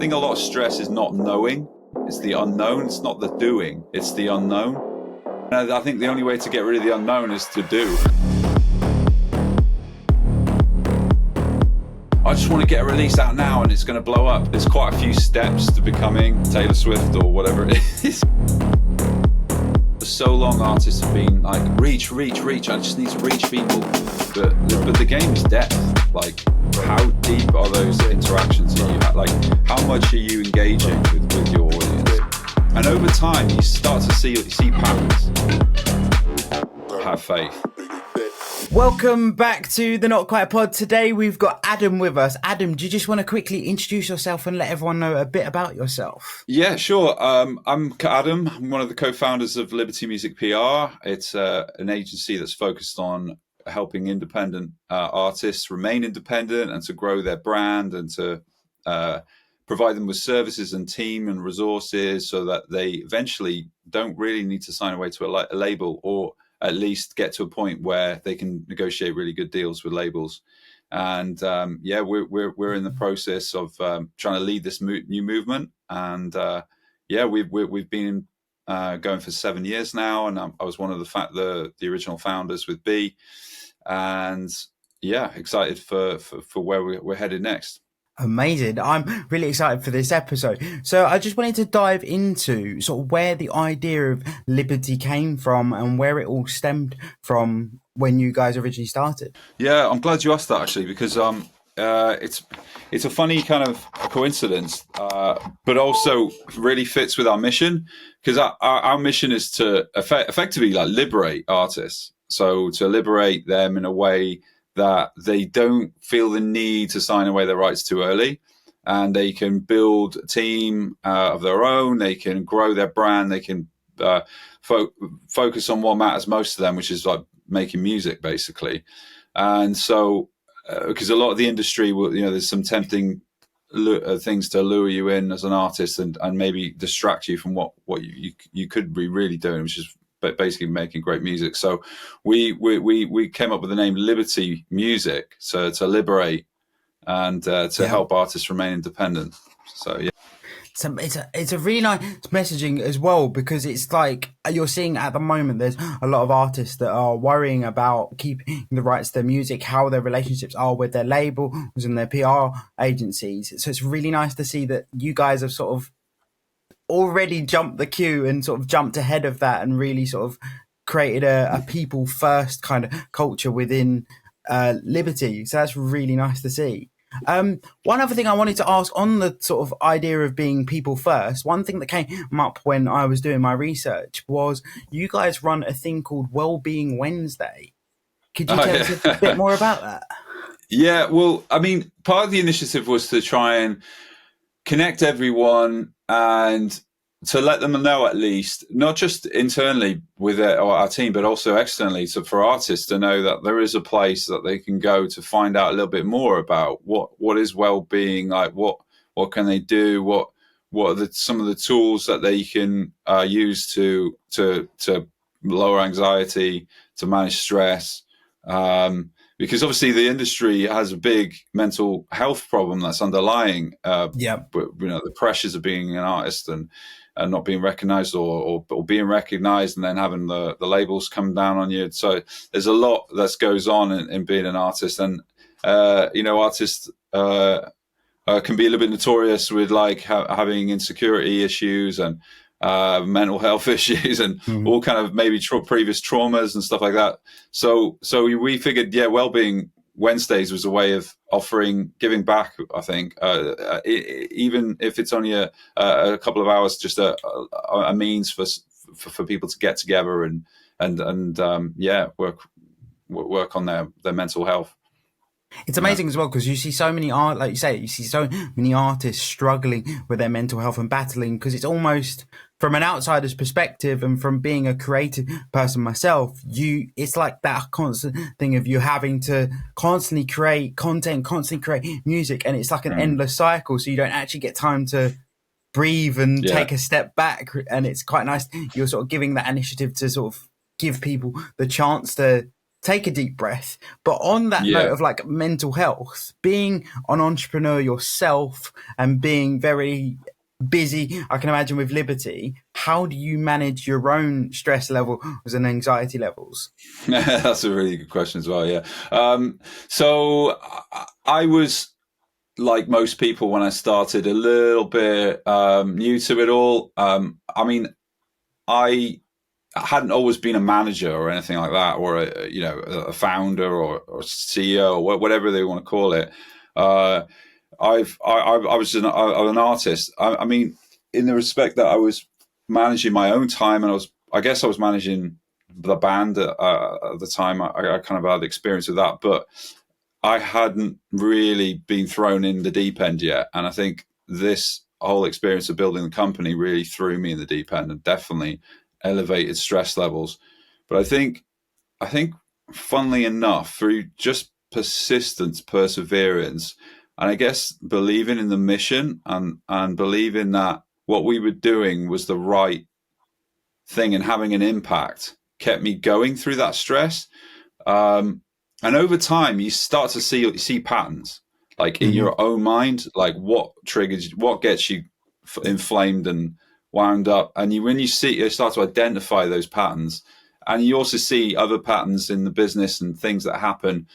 think a lot of stress is not knowing. It's the unknown. It's not the doing. It's the unknown. And I think the only way to get rid of the unknown is to do. I just want to get a release out now and it's going to blow up. There's quite a few steps to becoming Taylor Swift or whatever it is. For so long, artists have been like, reach. I just need to reach people. But the game is depth. Like, how deep are those interactions that you have? Like, how much are you engaging with your audience? And over time, you start to see patterns. Have faith. Welcome back to the Not Quite Pod. Today we've got Adam with us. Adam, do you just want to quickly introduce yourself and let everyone know a bit about yourself? Yeah, sure. I'm Adam. I'm one of the co-founders of Liberty Music PR. It's an agency that's focused on helping independent artists remain independent and to grow their brand and to provide them with services and team and resources so that they eventually don't really need to sign away to a label, or at least get to a point where they can negotiate really good deals with labels. And we're in the process of trying to lead this new movement. And we've been going for 7 years now, and I was one of the original founders with B. And yeah, excited for where we're headed next. Amazing. I'm really excited for this episode. So I just wanted to dive into sort of where the idea of Liberty came from and where it all stemmed from when you guys originally started. Yeah, I'm glad you asked that, actually, because it's a funny kind of coincidence, but also really fits with our mission, because our mission is to effectively like liberate artists. So to liberate them in a way that they don't feel the need to sign away their rights too early, and they can build a team of their own. They can grow their brand. They can focus on what matters most to them, which is like making music, basically. And so, because a lot of the industry will, there's some tempting things to lure you in as an artist and maybe distract you from what you could be really doing, which is basically making great music. So we came up with the name Liberty Music, so to liberate and to help artists remain independent. So yeah. So it's a really nice messaging as well, because it's like you're seeing at the moment there's a lot of artists that are worrying about keeping the rights to their music, how their relationships are with their labels and their PR agencies. So it's really nice to see that you guys have sort of already jumped the queue and sort of jumped ahead of that and really sort of created a people first kind of culture within Liberty. So that's really nice to see. One other thing I wanted to ask on the sort of idea of being people first, one thing that came up when I was doing my research was you guys run a thing called Wellbeing Wednesday. Could you tell us a bit more about that? Yeah, well, I mean, part of the initiative was to try and connect everyone and to let them know, at least, not just internally with our team, but also externally, so for artists to know that there is a place that they can go to find out a little bit more about what is well-being, like what can they do, what are some of the tools that they can use to lower anxiety, to manage stress. Because obviously the industry has a big mental health problem that's underlying. But the pressures of being an artist and not being recognized or being recognized and then having the labels come down on you. So there's a lot that goes on in being an artist, and artists can be a little bit notorious with like having insecurity issues and mental health issues and all kind of maybe previous traumas and stuff like that. So we figured, Wellbeing Wednesdays was a way of giving back, I think, even if it's only a couple of hours, just a means for people to get together and work on their mental health. It's amazing as well, because you see so many like you say, you see so many artists struggling with their mental health and battling, because it's almost from an outsider's perspective, and from being a creative person myself, it's like that constant thing of you having to constantly create content, constantly create music, and it's like an endless cycle. So you don't actually get time to breathe and take a step back. And it's quite nice. You're sort of giving that initiative to sort of give people the chance to take a deep breath. But on that note Yeah. of like mental health, being an entrepreneur yourself and being very busy, I can imagine with Liberty, how do you manage your own stress levels and anxiety levels? That's a really good question as well. Yeah. So I was like most people when I started, a little bit new to it all. I mean, I hadn't always been a manager or anything like that, or a founder or CEO or whatever they want to call it. Uh, I was an artist. I mean, in the respect that I was managing my own time, and I guess I was managing the band at the time. I kind of had experience with that, but I hadn't really been thrown in the deep end yet. And I think this whole experience of building the company really threw me in the deep end and definitely elevated stress levels. But I think funnily enough, through just persistence, perseverance, and I guess believing in the mission and believing that what we were doing was the right thing and having an impact kept me going through that stress. And over time, you start to see patterns, like in Mm-hmm. your own mind, like what triggers, what gets you inflamed and wound up, and you start to identify those patterns, and you also see other patterns in the business and things that happen,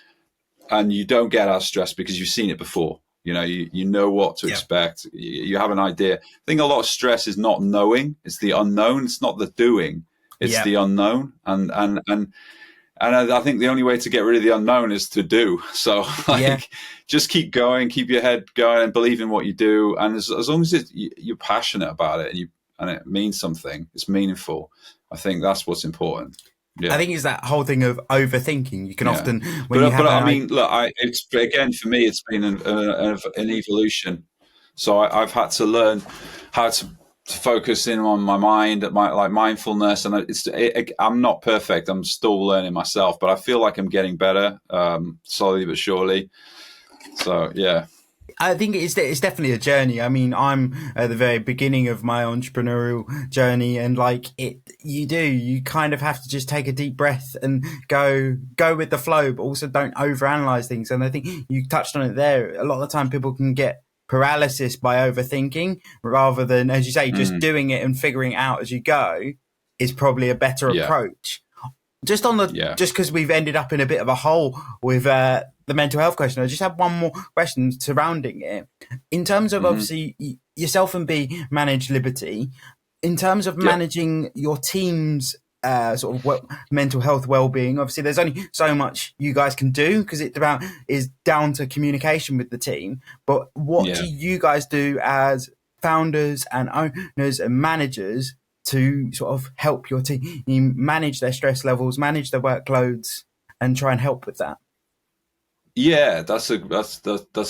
and you don't get as stressed because you've seen it before. You know what to Yeah. expect. You have an idea. I think a lot of stress is not knowing; it's the unknown. It's not the doing; it's Yeah. the unknown, and I think the only way to get rid of the unknown is to do. So, Yeah. like, just keep going, keep your head going, and believe in what you do. And as long as you're passionate about it and it means something, it's meaningful. I think that's what's important. I Yeah, think it's that whole thing of overthinking. You can yeah. often, when you But have I an idea, mean, look, it's again for me, it's been an evolution. So I've had to learn how to focus in on my mind, like mindfulness, and I'm not perfect. I'm still learning myself, but I feel like I'm getting better, slowly but surely. So yeah, I think it's definitely a journey. I mean, I'm at the very beginning of my entrepreneurial journey, and like you kind of have to just take a deep breath and go with the flow, but also don't overanalyze things. And I think you touched on it there. A lot of the time, people can get paralysis by overthinking rather than, as you say, just mm, doing it and figuring it out as you go is probably a better yeah, approach. Just on the yeah, just because we've ended up in a bit of a hole with the mental health question, I just have one more question surrounding it. In terms of hmm, obviously yourself and B manage Liberty, in terms of yeah, managing your team's sort of mental health well-being, obviously there's only so much you guys can do because it about is down to communication with the team. But what do yeah. you guys do as founders and owners and managers to sort of help your team manage their stress levels, manage their workloads, and try and help with that? Yeah, that's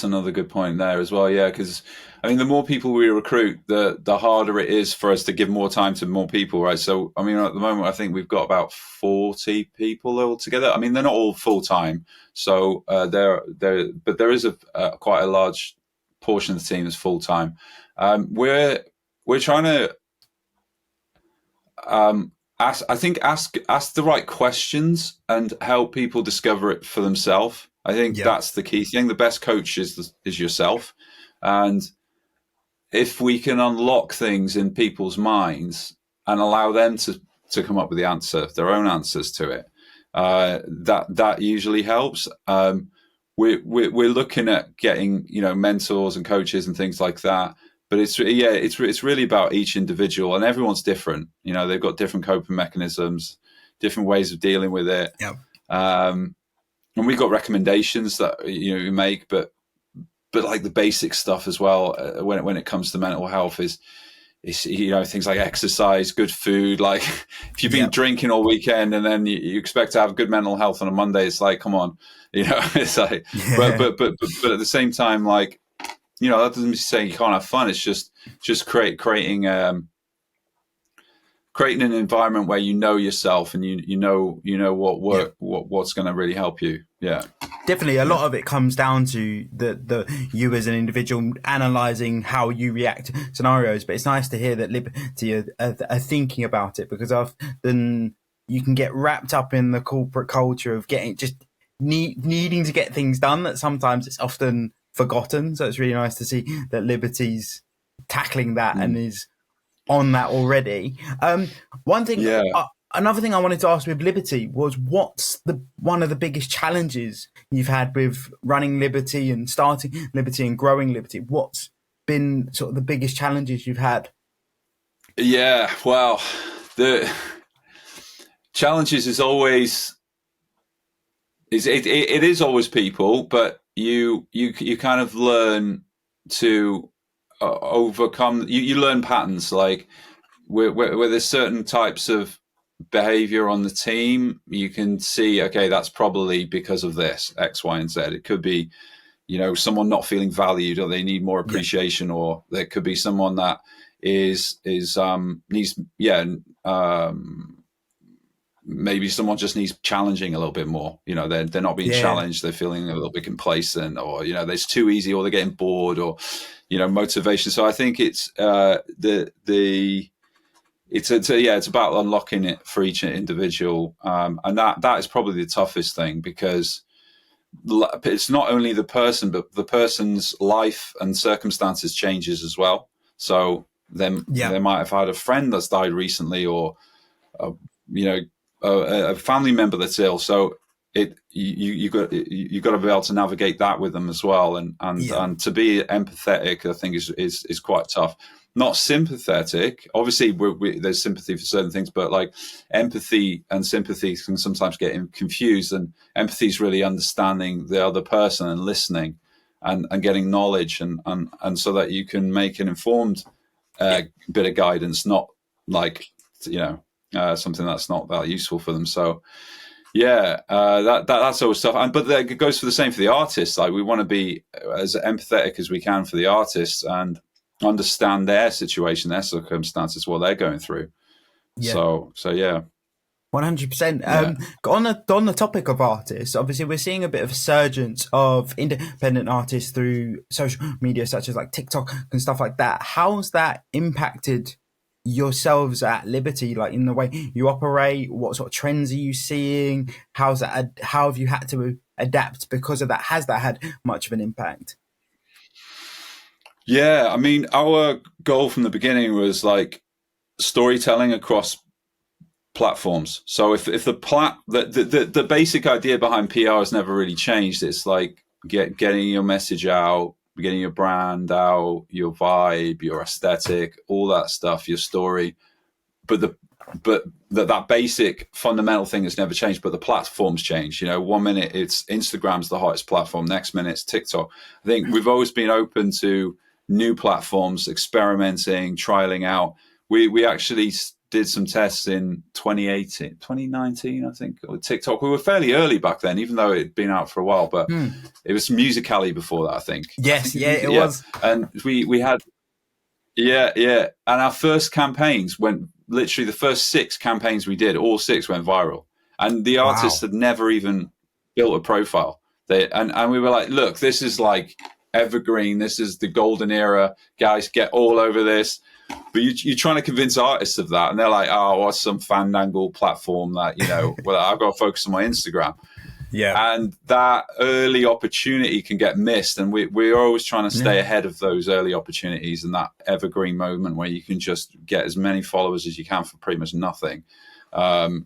another good point there as well. Yeah, because I mean, the more people we recruit, the harder it is for us to give more time to more people, right? So, I mean, at the moment, I think we've got about 40 people altogether. I mean, they're not all full time, so but there is a quite a large portion of the team is full time. We're trying to ask the right questions and help people discover it for themselves. I think Yeah. that's the key thing. The best coach is yourself, and if we can unlock things in people's minds and allow them to come up with the answer, their own answers to it, that usually helps. We're looking at getting mentors and coaches and things like that, but it's really about each individual, and everyone's different. They've got different coping mechanisms, different ways of dealing with it. Yeah. um, and we've got recommendations that we make, but like the basic stuff as well, when it comes to mental health is things like exercise, good food. Like if you've been Yeah. drinking all weekend and then you expect to have good mental health on a Monday, it's like, come on. It's like, but Yeah. but at the same time, like, that doesn't say you can't have fun. It's just creating an environment where you know yourself and you know Yeah. what's going to really help you. Yeah. Definitely, a Yeah. lot of it comes down to the you as an individual analyzing how you react to scenarios. But it's nice to hear that Liberty are thinking about it, because often you can get wrapped up in the corporate culture of getting just needing to get things done, that sometimes it's often forgotten. So it's really nice to see that Liberty's tackling that and is on that already. One thing, Yeah. Another thing I wanted to ask with Liberty was, what's one of the biggest challenges you've had with running Liberty and starting Liberty and growing Liberty? What's been sort of the biggest challenges you've had? Yeah, well, the challenges is always it is always people, but you kind of learn to overcome. You learn patterns, like where there's certain types of behavior on the team, you can see, okay, that's probably because of this X, Y, and Z. It could be, someone not feeling valued, or they need more appreciation, or there could be someone that needs maybe someone just needs challenging a little bit more. They're not being challenged, they're feeling a little bit complacent, or it's too easy, or they're getting bored, or motivation. So I think it's it's about unlocking it for each individual, and that is probably the toughest thing, because it's not only the person, but the person's life and circumstances changes as well. So they might have had a friend that's died recently, or a family member that's ill. So you got to be able to navigate that with them as well, and to be empathetic, I think is quite tough. Not sympathetic. Obviously, there's sympathy for certain things, but like empathy and sympathy can sometimes get confused. And empathy is really understanding the other person and listening, and getting knowledge, and so that you can make an informed bit of guidance, not like something that's not that useful for them. So that's always tough. But it goes for the same for the artists. Like, we want to be as empathetic as we can for the artists and understand their situation, their circumstances, what they're going through. So 100%. On the topic of artists, obviously we're seeing a bit of a surgence of independent artists through social media, such as like TikTok and stuff like that. How's that impacted yourselves at Liberty, like in the way you operate? What sort of trends are you seeing? How have you had to adapt because of that? Has that had much of an impact? Yeah, I mean, our goal from the beginning was like storytelling across platforms. So if the basic idea behind PR has never really changed. It's like getting your message out, getting your brand out, your vibe, your aesthetic, all that stuff, your story. But that basic fundamental thing has never changed, but the platforms change. 1 minute it's Instagram's the hottest platform, next minute it's TikTok. I think we've always been open to new platforms, experimenting, trialing out. We actually did some tests in 2019, I think, with TikTok. We were fairly early back then, even though it had been out for a while, but it was Musical.ly before that, I think. It was. And we had, and our first campaigns literally the first 6 campaigns we did, all 6 went viral. And the artists had never even built a profile. And we were like, look, this is like evergreen. This is the golden era. Guys, get all over this. But you're trying to convince artists of that, and they're like, "Oh, what's some fandangle platform that well, I've got to focus on my Instagram." Yeah, and that early opportunity can get missed, and we're always trying to stay ahead of those early opportunities and that evergreen moment where you can just get as many followers as you can for pretty much nothing. So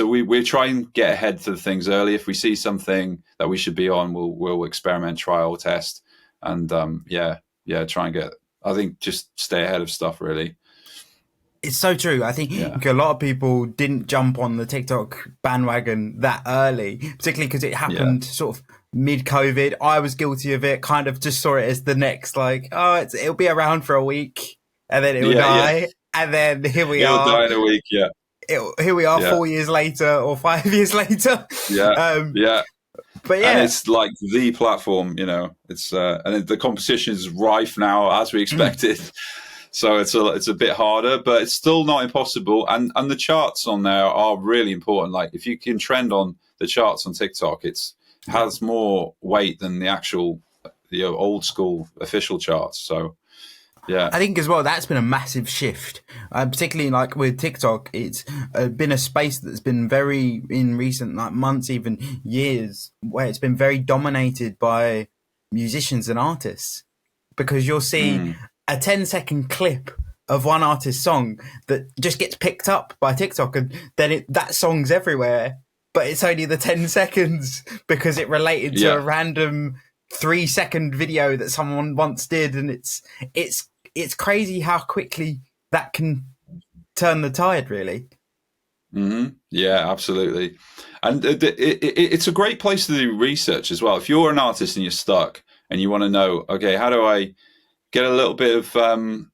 we try and get ahead of the things early. If we see something that we should be on, we'll experiment, trial, test, and try and get. I think just stay ahead of stuff, really. It's so true. I think a lot of people didn't jump on the TikTok bandwagon that early, particularly because it happened sort of mid-COVID. I was guilty of it, kind of just saw it as the next, like, it'll be around for a week and then it'll die. Yeah. And then here we are. It'll die in a week, here we are 4 years later or 5 years later. But and it's like the platform, it's and the competition is rife now, as we expected. So it's a bit harder, but it's still not impossible. And the charts on there are really important. Like, if you can trend on the charts on TikTok, has more weight than the old school official charts. So Yeah. I think as well that's been a massive shift, particularly like with TikTok. It's been a space that's been very in recent like months, even years, where it's been very dominated by musicians and artists because you'll see Mm. a 10-second clip of one artist's song that just gets picked up by TikTok, and then that song's everywhere. But it's only the 10 seconds because it related to a Yeah. random 3-second video that someone once did, and it's crazy how quickly that can turn the tide, really. Yeah, absolutely. And it's a great place to do research as well. If you're an artist and you're stuck and you want to know, okay, how do I get a little bit of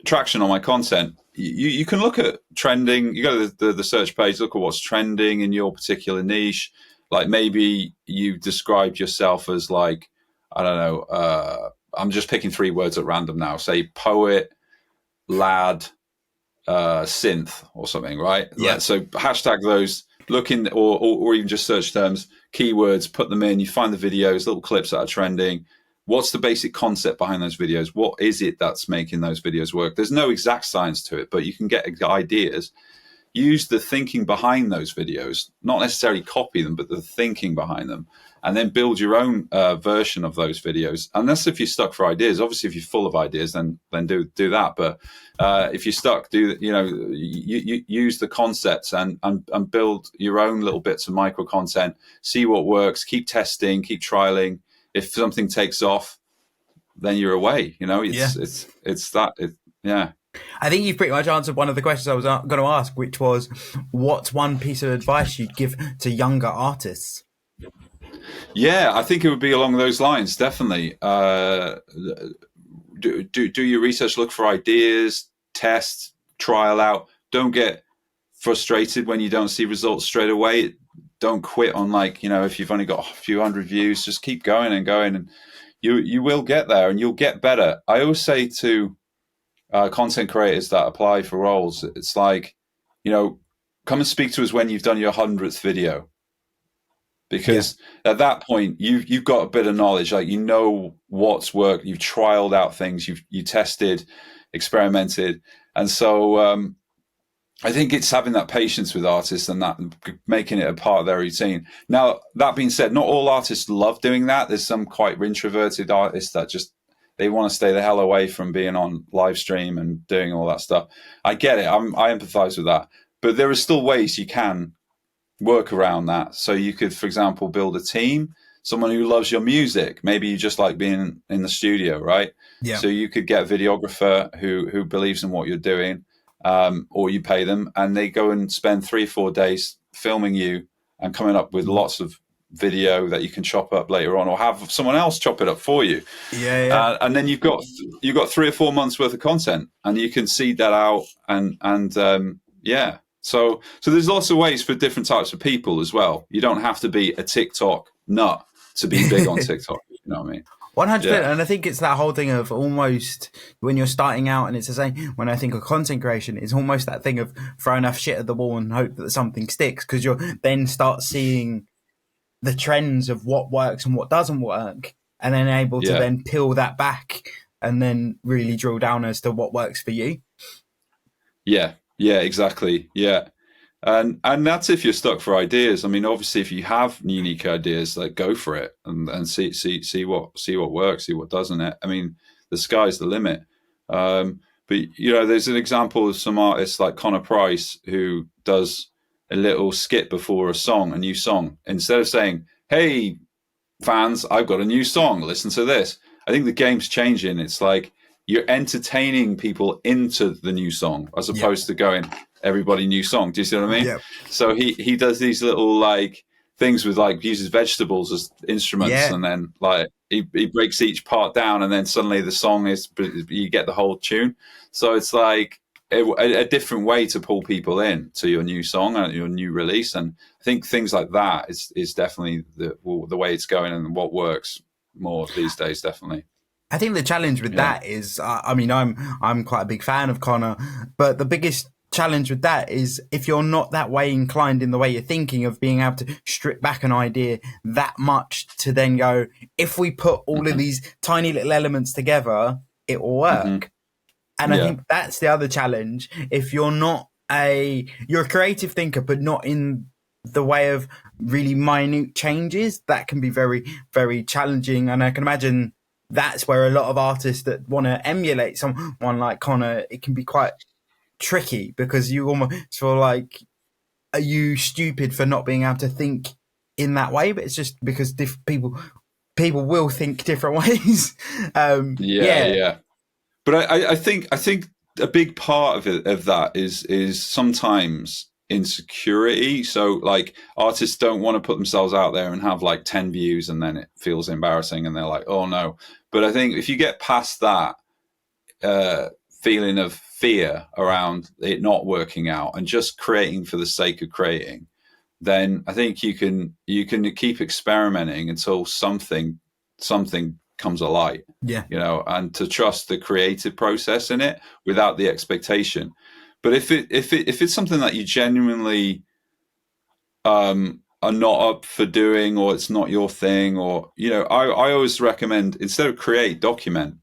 traction on my content? You can look at trending. You go to the search page, look at what's trending in your particular niche. Like maybe you described yourself as like, I don't know, I'm just picking 3 words at random now. Say poet, lad, synth or something, right? Yeah. So hashtag those, look in, or even just search terms, keywords, put them in. You find the videos, little clips that are trending. What's the basic concept behind those videos? What is it that's making those videos work? There's no exact science to it, but you can get ideas. Use the thinking behind those videos, not necessarily copy them, but the thinking behind them, and then build your own version of those videos. Unless if you're stuck for ideas, obviously if you're full of ideas, then do that. But if you're stuck, you use the concepts and build your own little bits of micro content. See what works. Keep testing. Keep trialing. If something takes off, then you're away. It's that. Yeah. I think you've pretty much answered one of the questions I was going to ask, which was, what's one piece of advice you'd give to younger artists? Yeah, I think it would be along those lines. Definitely, do your research. Look for ideas. Test. Trial out. Don't get frustrated when you don't see results straight away. Don't quit on if you've only got a few hundred views. Just keep going and going, and you will get there, and you'll get better. I always say to content creators that apply for roles, it's like, come and speak to us when you've done your 100th video, because at that point you've got a bit of knowledge, like what's worked, you've trialed out things, you tested, experimented, and so I think it's having that patience with artists and that making it a part of their routine. Now, that being said, not all artists love doing that. There's some quite introverted artists that just they want to stay the hell away from being on live stream and doing all that stuff. I get it. I empathize with that. But there are still ways you can work around that. So you could, for example, build a team, someone who loves your music. Maybe you just like being in the studio, right? Yeah. So you could get a videographer who believes in what you're doing, or you pay them and they go and spend 3 or 4 days filming you and coming up with lots of video that you can chop up later on, or have someone else chop it up for you. And then you've got 3 or 4 months worth of content, and you can seed that out. So there's lots of ways for different types of people as well. You don't have to be a TikTok nut to be big on TikTok. You know what I mean? 100%. Yeah. And I think it's that whole thing of almost when you're starting out, and it's the same when I think of content creation, it's almost that thing of throw enough shit at the wall and hope that something sticks, because you'll then start seeing the trends of what works and what doesn't work, and then able to then peel that back and then really drill down as to what works for you. Yeah, exactly. Yeah. And that's if you're stuck for ideas. I mean, obviously, if you have unique ideas, like go for it and see what works, see what doesn't. I mean, the sky's the limit. But there's an example of some artists like Connor Price who does a little skit before a new song. Instead of saying, "Hey, fans, I've got a new song. Listen to this." I think the game's changing. It's like you're entertaining people into the new song as opposed to going, everybody new song. Do you see what I mean? Yep. So he does these little things with uses vegetables as instruments, and then he breaks each part down, and then suddenly the song you get the whole tune. So it's like a different way to pull people in to your new song and your new release. And I think things like that is definitely the way it's going and what works more these days. Definitely. I think the challenge with that is, I'm quite a big fan of Connor, but the biggest challenge with that is if you're not that way inclined in the way you're thinking of being able to strip back an idea that much to then go, if we put all of these tiny little elements together, it will work. And I Yeah. think that's the other challenge. If you're a creative thinker, but not in the way of really minute changes, that can be very, very challenging. And I can imagine that's where a lot of artists that want to emulate someone like Connor, it can be quite tricky because you almost feel like, are you stupid for not being able to think in that way? But it's just because people will think different ways. Yeah, Yeah, yeah. But I think a big part of that is sometimes insecurity. So like artists don't want to put themselves out there and have like 10 views and then it feels embarrassing and they're like, oh no. But I think if you get past that feeling of fear around it not working out and just creating for the sake of creating, then I think you can keep experimenting until something comes alight, yeah, and to trust the creative process in it without the expectation. But if it's something that you genuinely are not up for doing, or it's not your thing, or I always recommend, instead of create, document.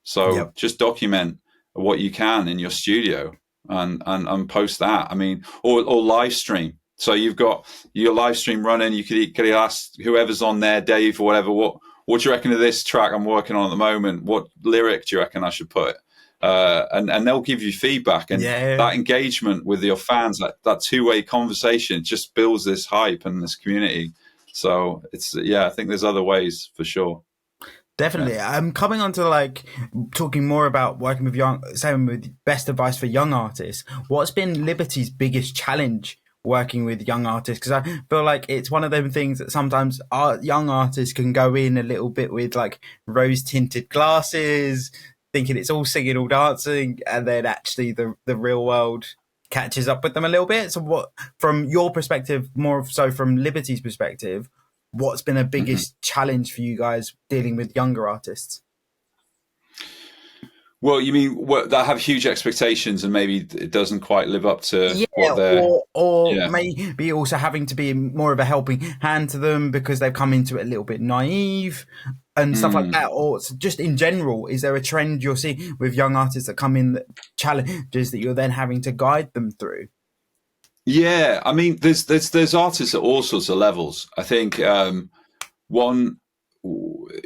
So yep, just document what you can in your studio and post that. I mean, or live stream. So you've got your live stream running. You could ask whoever's on there, Dave or whatever, what do you reckon of this track I'm working on at the moment? What lyric do you reckon I should put? And they'll give you feedback, and yeah. that engagement with your fans, that two-way conversation, just builds this hype and this community. So I think there's other ways for sure. Yeah. Definitely. I'm coming on to like talking more about working with same with best advice for young artists. What's been Liberty's biggest challenge working with young artists? Because I feel like it's one of them things that sometimes young artists can go in a little bit with like rose tinted glasses, thinking it's all singing, all dancing, and then actually the real world catches up with them a little bit. So what, from your perspective, more so from Liberty's perspective, what's been a Mhm. biggest challenge for you guys dealing with younger artists? Well, you mean what, that have huge expectations and maybe it doesn't quite live up to Yeah, what they're. or Yeah. maybe also having to be more of a helping hand to them because they've come into it a little bit naive and stuff like Mm. that. Or just in general, is there a trend you're seeing with young artists that come in, that challenges that you're then having to guide them through? Yeah, I mean, there's artists at all sorts of levels. I think one,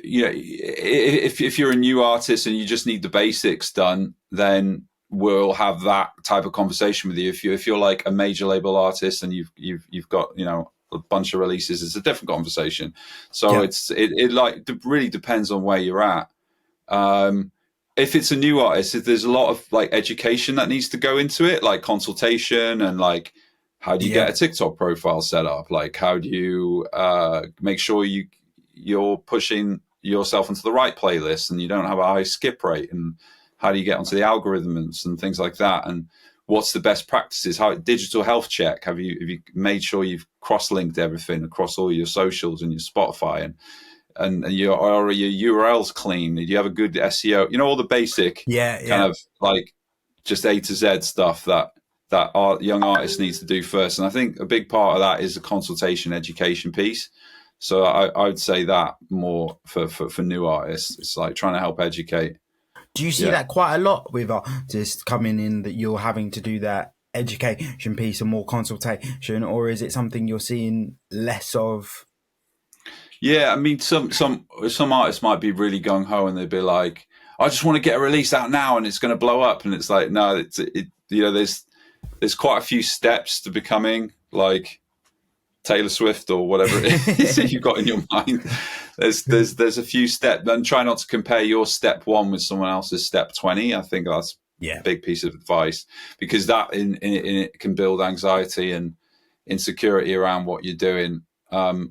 if you're a new artist and you just need the basics done, then we'll have that type of conversation with you. If you're like a major label artist and you've got a bunch of releases, it's a different conversation. So Yeah, it like really depends on where you're at. Um, if it's a new artist, there's a lot of like education that needs to go into it, like consultation and like how do you yeah, get a TikTok profile set up? Like how do you make sure you're pushing yourself into the right playlist and you don't have a high skip rate, and how do you get onto the algorithms and things like that, and what's the best practices? How digital health check? Have you made sure you've cross linked everything across all your socials and your Spotify, and your URLs clean? Do you have a good SEO? All the basic yeah, kind yeah. of like just A to Z stuff that our young artists needs to do first. And I think a big part of that is the consultation education piece. So I would say that more for new artists. It's like trying to help educate. Do you see Yeah. that quite a lot with artists coming in, that you're having to do that education piece and more consultation, or is it something you're seeing less of? Yeah, I mean, some artists might be really gung ho and they'd be like, "I just want to get a release out now and it's going to blow up," and it's like, no, there's quite a few steps to becoming like Taylor Swift or whatever it is that you've got in your mind. There's a few steps, and try not to compare your step one with someone else's step 20. I think that's a Yeah. big piece of advice, because that in it can build anxiety and insecurity around what you're doing. I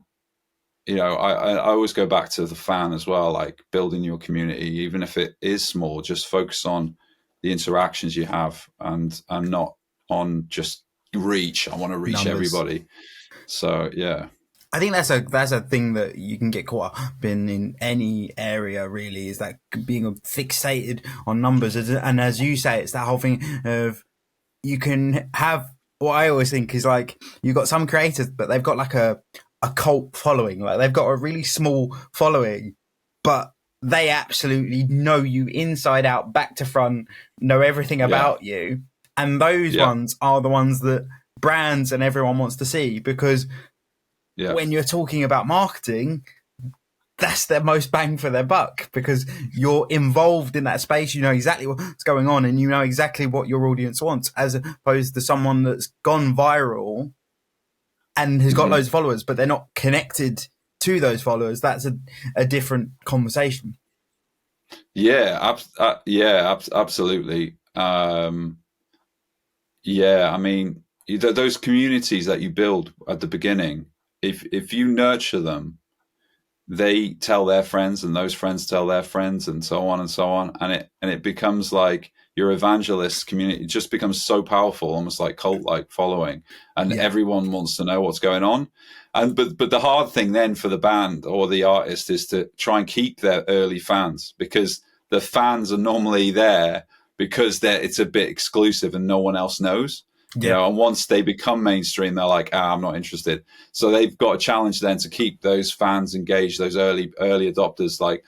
always go back to the fan as well, like building your community, even if it is small. Just focus on the interactions you have, and not on just reach. I want to reach Numbers. everybody. So yeah. I think that's a thing that you can get caught up in any area, really, is that being fixated on numbers. And as you say, it's that whole thing of, you can have, what I always think is like, you've got some creators, but they've got like a cult following. Like they've got a really small following, but they absolutely know you inside out, back to front, know everything Yeah. about you. And those Yeah. ones are the ones that brands and everyone wants to see, because Yeah. when you're talking about marketing, that's their most bang for their buck, because you're involved in that space. You know exactly what's going on and you know exactly what your audience wants, as opposed to someone that's gone viral and has got Mhm. loads of followers, but they're not connected to those followers. That's a different conversation. Yeah, absolutely. Yeah, I mean, those communities that you build at the beginning, if you nurture them, they tell their friends, and those friends tell their friends, and so on and so on, and it becomes like your evangelist community. It just becomes so powerful, almost like cult like following, and Yeah. everyone wants to know what's going on. And but the hard thing then for the band or the artist is to try and keep their early fans, because the fans are normally there because it's a bit exclusive and no one else knows. You Yeah. know, and once they become mainstream, they're like, I'm not interested. So they've got a challenge then to keep those fans engaged, those early adopters, like,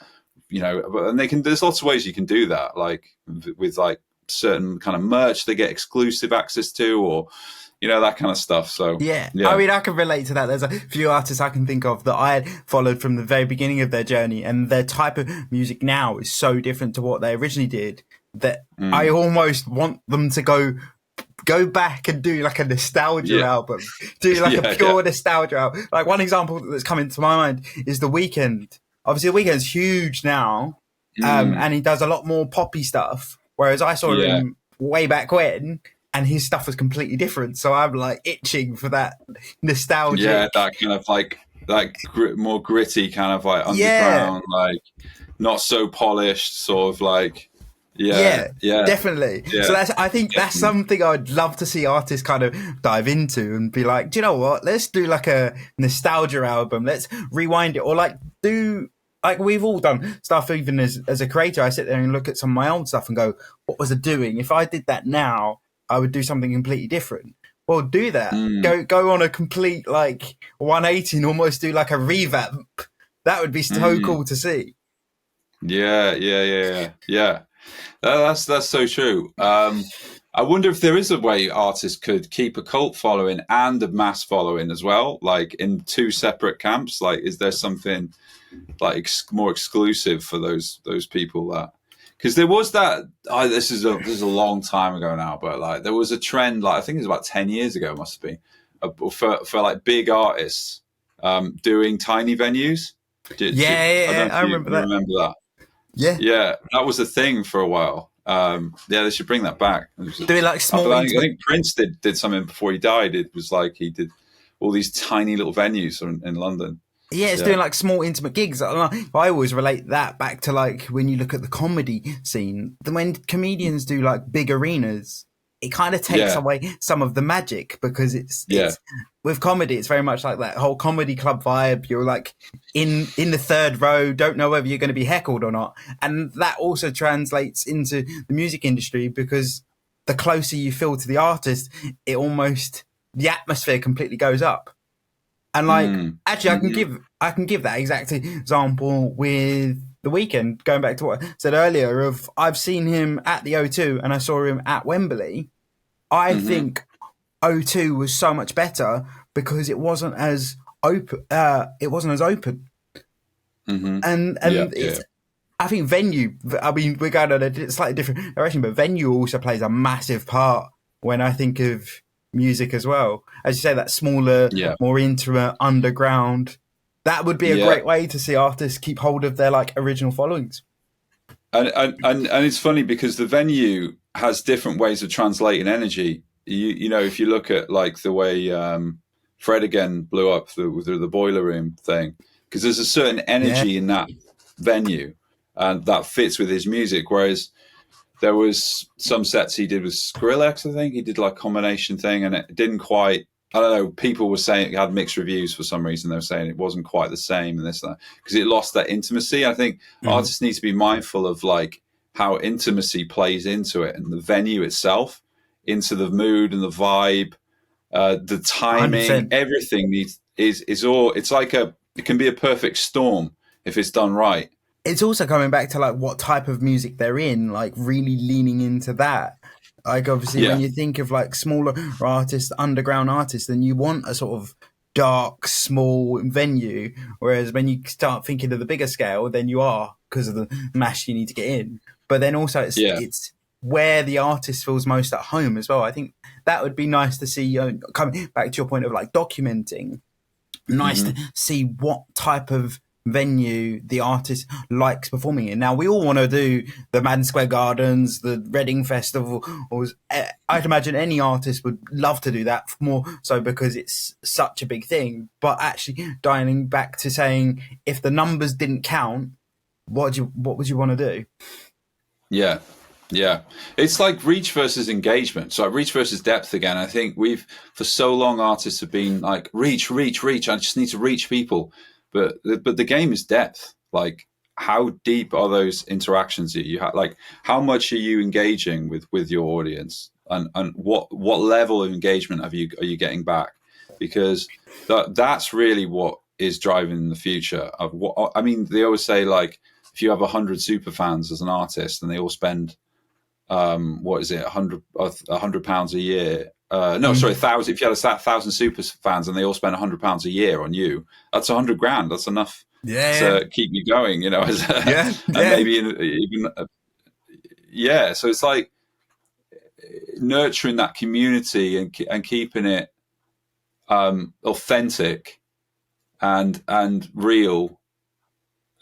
you know, and there's lots of ways you can do that, like with like certain kind of merch they get exclusive access to, or, you know, that kind of stuff. So, Yeah, I yeah. mean, I can relate to that. There's a few artists I can think of that I had followed from the very beginning of their journey, and their type of music now is so different to what they originally did that I Mm. almost want them to go back and do like a nostalgia Yeah. album, do like a Yeah. Yeah. pure nostalgia album. Like, one example that's coming to my mind is The Weeknd. Obviously, The Weeknd's huge now, Mm. and he does a lot more poppy stuff, whereas I saw Yeah. him way back when, and his stuff was completely different. So I'm like itching for that Yeah. nostalgic. That kind of like more gritty kind of like Yeah, underground, like not so polished, sort of like, yeah. yeah, Yeah. definitely. So Yeah. I think that's something I'd love to see artists kind of dive into and be like, do you know what? Let's do like a nostalgia album. Let's rewind it, or like do. Like, we've all done stuff, even as a creator. I sit there and look at some of my old stuff and go, what was I doing? If I did that now, I would do something completely different. Well, do that. Mm. Go on a complete like 180 and almost do like a revamp. That would be so Mm. cool to see. Yeah, yeah, yeah, yeah, yeah. That's so true. I wonder if there is a way artists could keep a cult following and a mass following as well, like in two separate camps. Like, is there something like more exclusive for those people that? Because there was that. This is a long time ago now, but like there was a trend. Like, I think it was about 10 years ago. It must have been for like big artists doing tiny venues. I don't know I if you remember that. remember that. Yeah. Yeah, that was a thing for a while. Yeah, they should bring that back. Doing like small I intimate. think Prince did something before he died. It was like he did all these tiny little venues in London. Yeah, it's Yeah, doing like small intimate gigs. I always relate that back to like when you look at the comedy scene. When comedians do like big arenas, it kind of takes yeah, away some of the magic, because yeah, it's with comedy, it's very much like that whole comedy club vibe. You're like in the third row, don't know whether you're going to be heckled or not, and that also translates into the music industry, because the closer you feel to the artist, it almost the atmosphere completely goes up. And like, mm, actually, mm-hmm, I can give that exact example with The Weeknd. Going back to what I said earlier, of I've seen him at the O2 and I saw him at Wembley. I mm-hmm, think O2 was so much better because it wasn't as open. It wasn't as open, mm-hmm. Yeah, and yeah, it's. I think venue. I mean, we're going on a slightly different direction, but venue also plays a massive part when I think of music as well. As you say, that smaller, yeah, more intimate, underground. That would be a yeah. great way to see artists keep hold of their like original followings. And it's funny because the venue has different ways of translating energy. You know, if you look at like the way Fred again blew up through the boiler room thing, because there's a certain Yeah, energy in that venue, and that fits with his music. Whereas there was some sets he did with Skrillex, I think he did like a combination thing, and it didn't quite. I don't know. People were saying it had mixed reviews for some reason. They were saying it wasn't quite the same and this and that, because it lost that intimacy. I think mm, artists need to be mindful of like how intimacy plays into it, and the venue itself, into the mood and the vibe, the hundred timing, percent. everything needs is all. It's like it can be a perfect storm if it's done right. it's also coming back to like what type of music they're in, like really leaning into that. Like obviously when Yeah, you think of like smaller artists, underground artists, then you want a sort of dark, small venue. Whereas when you start thinking of the bigger scale, then you are because of the mash you need to get in. But then also yeah. it's where the artist feels most at home as well. I think that would be nice to see. Coming back to your point of like documenting, nice to Hmm. see what type of venue the artist likes performing in. Now we all want to do the Madden Square Gardens, the Reading Festival, or I'd imagine any artist would love to do that more so because it's such a big thing. But actually, dialing back to saying if the numbers didn't count, what would you want to do? Yeah, yeah. It's like reach versus engagement. So like reach versus depth again. I think we've for so long artists have been like reach, reach, reach. I just need to reach people, but the game is depth. Like how deep are those interactions that you have? Like how much are you engaging with your audience, and what level of engagement are you getting back? Because that's really what is driving the future of what I mean. They always say like if you have 100 super fans as an artist and they all spend what is it, £100 a year, no sorry, Mm. 1,000, if you had a 1,000 super fans and they all spend £100 a year on you, that's 100 grand. That's enough Yeah, to keep you going, you know. As yeah, and yeah, maybe even yeah, so it's like nurturing that community and keeping it authentic and real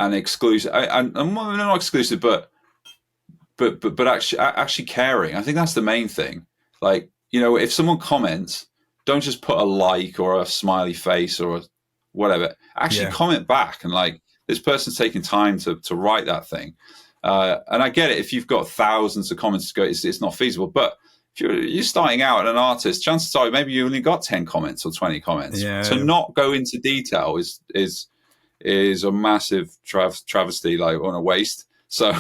and exclusive, and not exclusive, but actually caring. I think that's the main thing. Like, you know, if someone comments, don't just put a like or a smiley face or whatever. Actually yeah, comment back and like this person's taking time to write that thing. And I get it if you've got thousands of comments to go, it's not feasible. But if you're starting out and an artist, chances are maybe you only got 10 comments or 20 comments. To yeah. not go into detail is a massive travesty, like on a waste. So,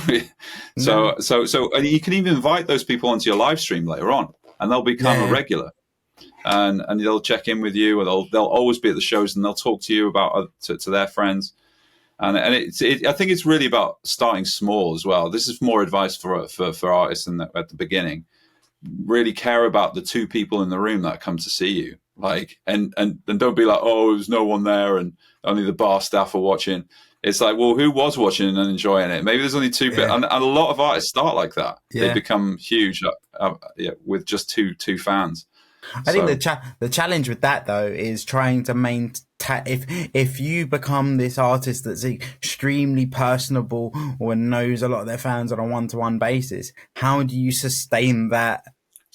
No, and you can even invite those people onto your live stream later on, and they'll become a yeah, regular, and they'll check in with you, or they'll always be at the shows, and they'll talk to you about to their friends, and I think it's really about starting small as well. This is more advice for artists at the beginning. Really care about the two people in the room that come to see you, like, and don't be like, oh, there's no one there and only the bar staff are watching. It's like, well, who was watching and enjoying it? Maybe there's only two, yeah, and a lot of artists start like that. They yeah. become huge, yeah, with just two fans. I think So the challenge with that though is trying to maintain if you become this artist that's extremely personable or knows a lot of their fans on a one-to-one basis, how do you sustain that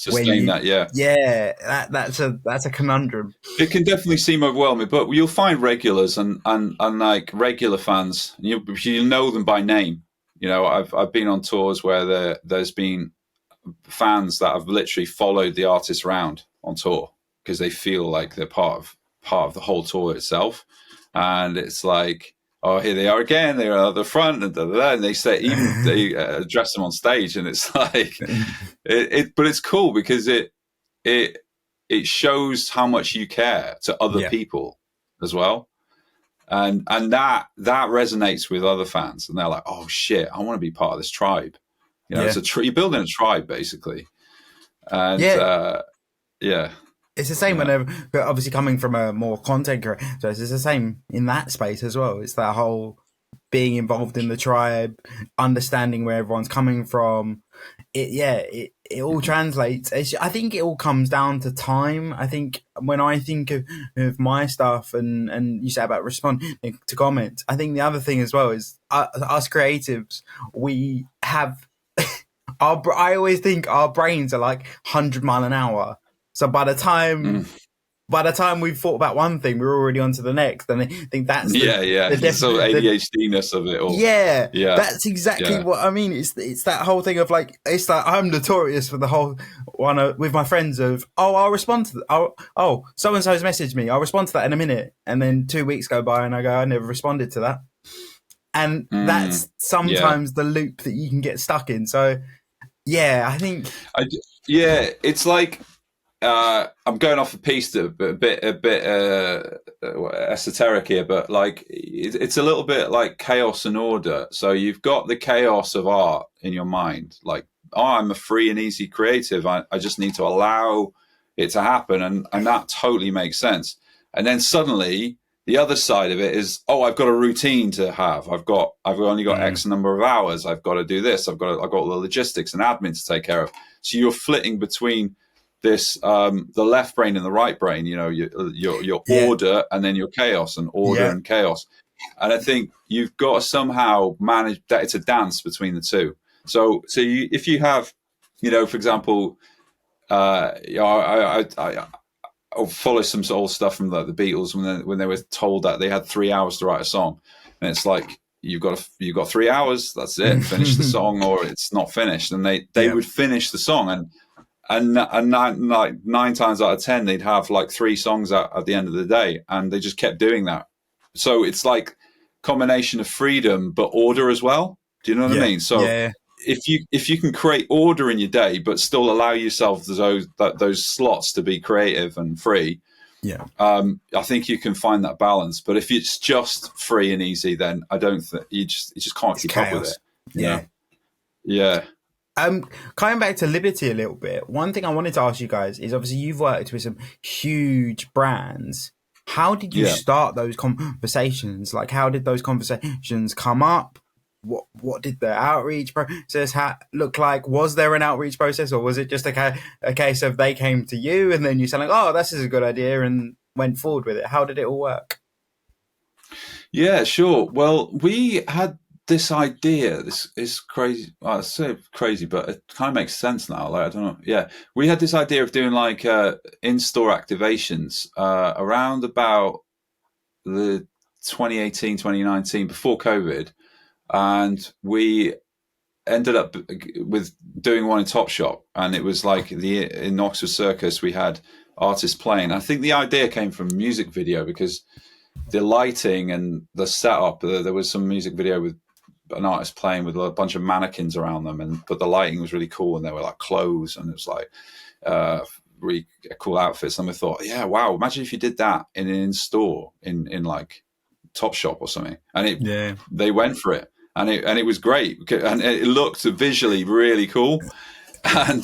when sustain you that, yeah. yeah, that's a conundrum. It can definitely seem overwhelming, but you'll find regulars and like regular fans. You know them by name. You know, I've been on tours where there's been fans that have literally followed the artist around on tour because they feel like they're part of the whole tour itself, and it's like, oh, here they are again. They're at the front, and and they say even they address them on stage, and it's like but it's cool because it it shows how much you care to other Yeah, people as well, and that resonates with other fans, and they're like, oh shit, I want to be part of this tribe. You know, yeah, you're building a tribe basically, and yeah. yeah, It's the same yeah, whenever, but obviously coming from a more content creator, so it's the same in that space as well. It's that whole being involved in the tribe, understanding where everyone's coming from. It all translates. I think it all comes down to time. I think when I think of my stuff and you say about responding to comments, I think the other thing as well is us creatives, we have I always think our brains are like 100 mile an hour. So mm. by the time we've thought about one thing, we're already on to the next. And I think that's Yeah. the So the ADHD-ness of it all. yeah, Yeah, that's exactly yeah, what I mean. It's that whole thing of like it's like I'm notorious for the whole one with my friends of I'll respond to so and so's messaged me, I'll respond to that in a minute, and then 2 weeks go by and I go I never responded to that, and mm. that's Yeah. sometimes the loop that you can get stuck in. So yeah, I think I, yeah, it's like I'm going off a piece a bit esoteric here, but like it's a little bit like chaos and order. So you've got the chaos of art in your mind, like, oh, I'm a free and easy creative. I just need to allow it to happen, and that totally makes sense. And then suddenly the other side of it is, oh, I've got a routine to have. I've only got X number of hours. I've got to do this. I've got all the logistics and admin to take care of. So you're flitting between this the left brain and the right brain, you know, your order and then your chaos, and order and chaos. And I think you've got to somehow manage that. It's a dance between the two. So if you have, you know, for example, I follow some old stuff from the Beatles when they were told that they had 3 hours to write a song, and it's like, you've got 3 hours, that's it, finish the song or it's not finished. And they would finish the song, and nine times out of 10 they'd have like 3 songs at the end of the day, and they just kept doing that. So it's like combination of freedom but order as well. Do you know what I mean? So if you can create order in your day but still allow yourself those slots to be creative and free, I think you can find that balance. But if it's just free and easy, then I don't think you just can't keep up with it. Yeah. Coming back to Liberty a little bit, one thing I wanted to ask you guys is, obviously you've worked with some huge brands. How did you start those conversations? Like, how did those conversations come up? What did the outreach process look like? Was there an outreach process, or was it just a case of they came to you and then you said, like, oh, this is a good idea, and went forward with it? How did it all work? Yeah, sure. Well, we had this idea. This is crazy. Well, it's so crazy, but it kind of makes sense now. Like, I don't know. Yeah, we had this idea of doing like in-store activations around about the 2018, 2019, before COVID. And we ended up with doing one in Topshop, and it was like in Oxford Circus, we had artists playing. I think the idea came from music video, because the lighting and the setup, there was some music video with an artist playing with a bunch of mannequins around them, but the lighting was really cool, and they were like clothes, and it was like really cool outfits. And we thought, yeah, wow, imagine if you did that in an in-store in like Topshop or something. And they went for it. And it was great, and it looked visually really cool. And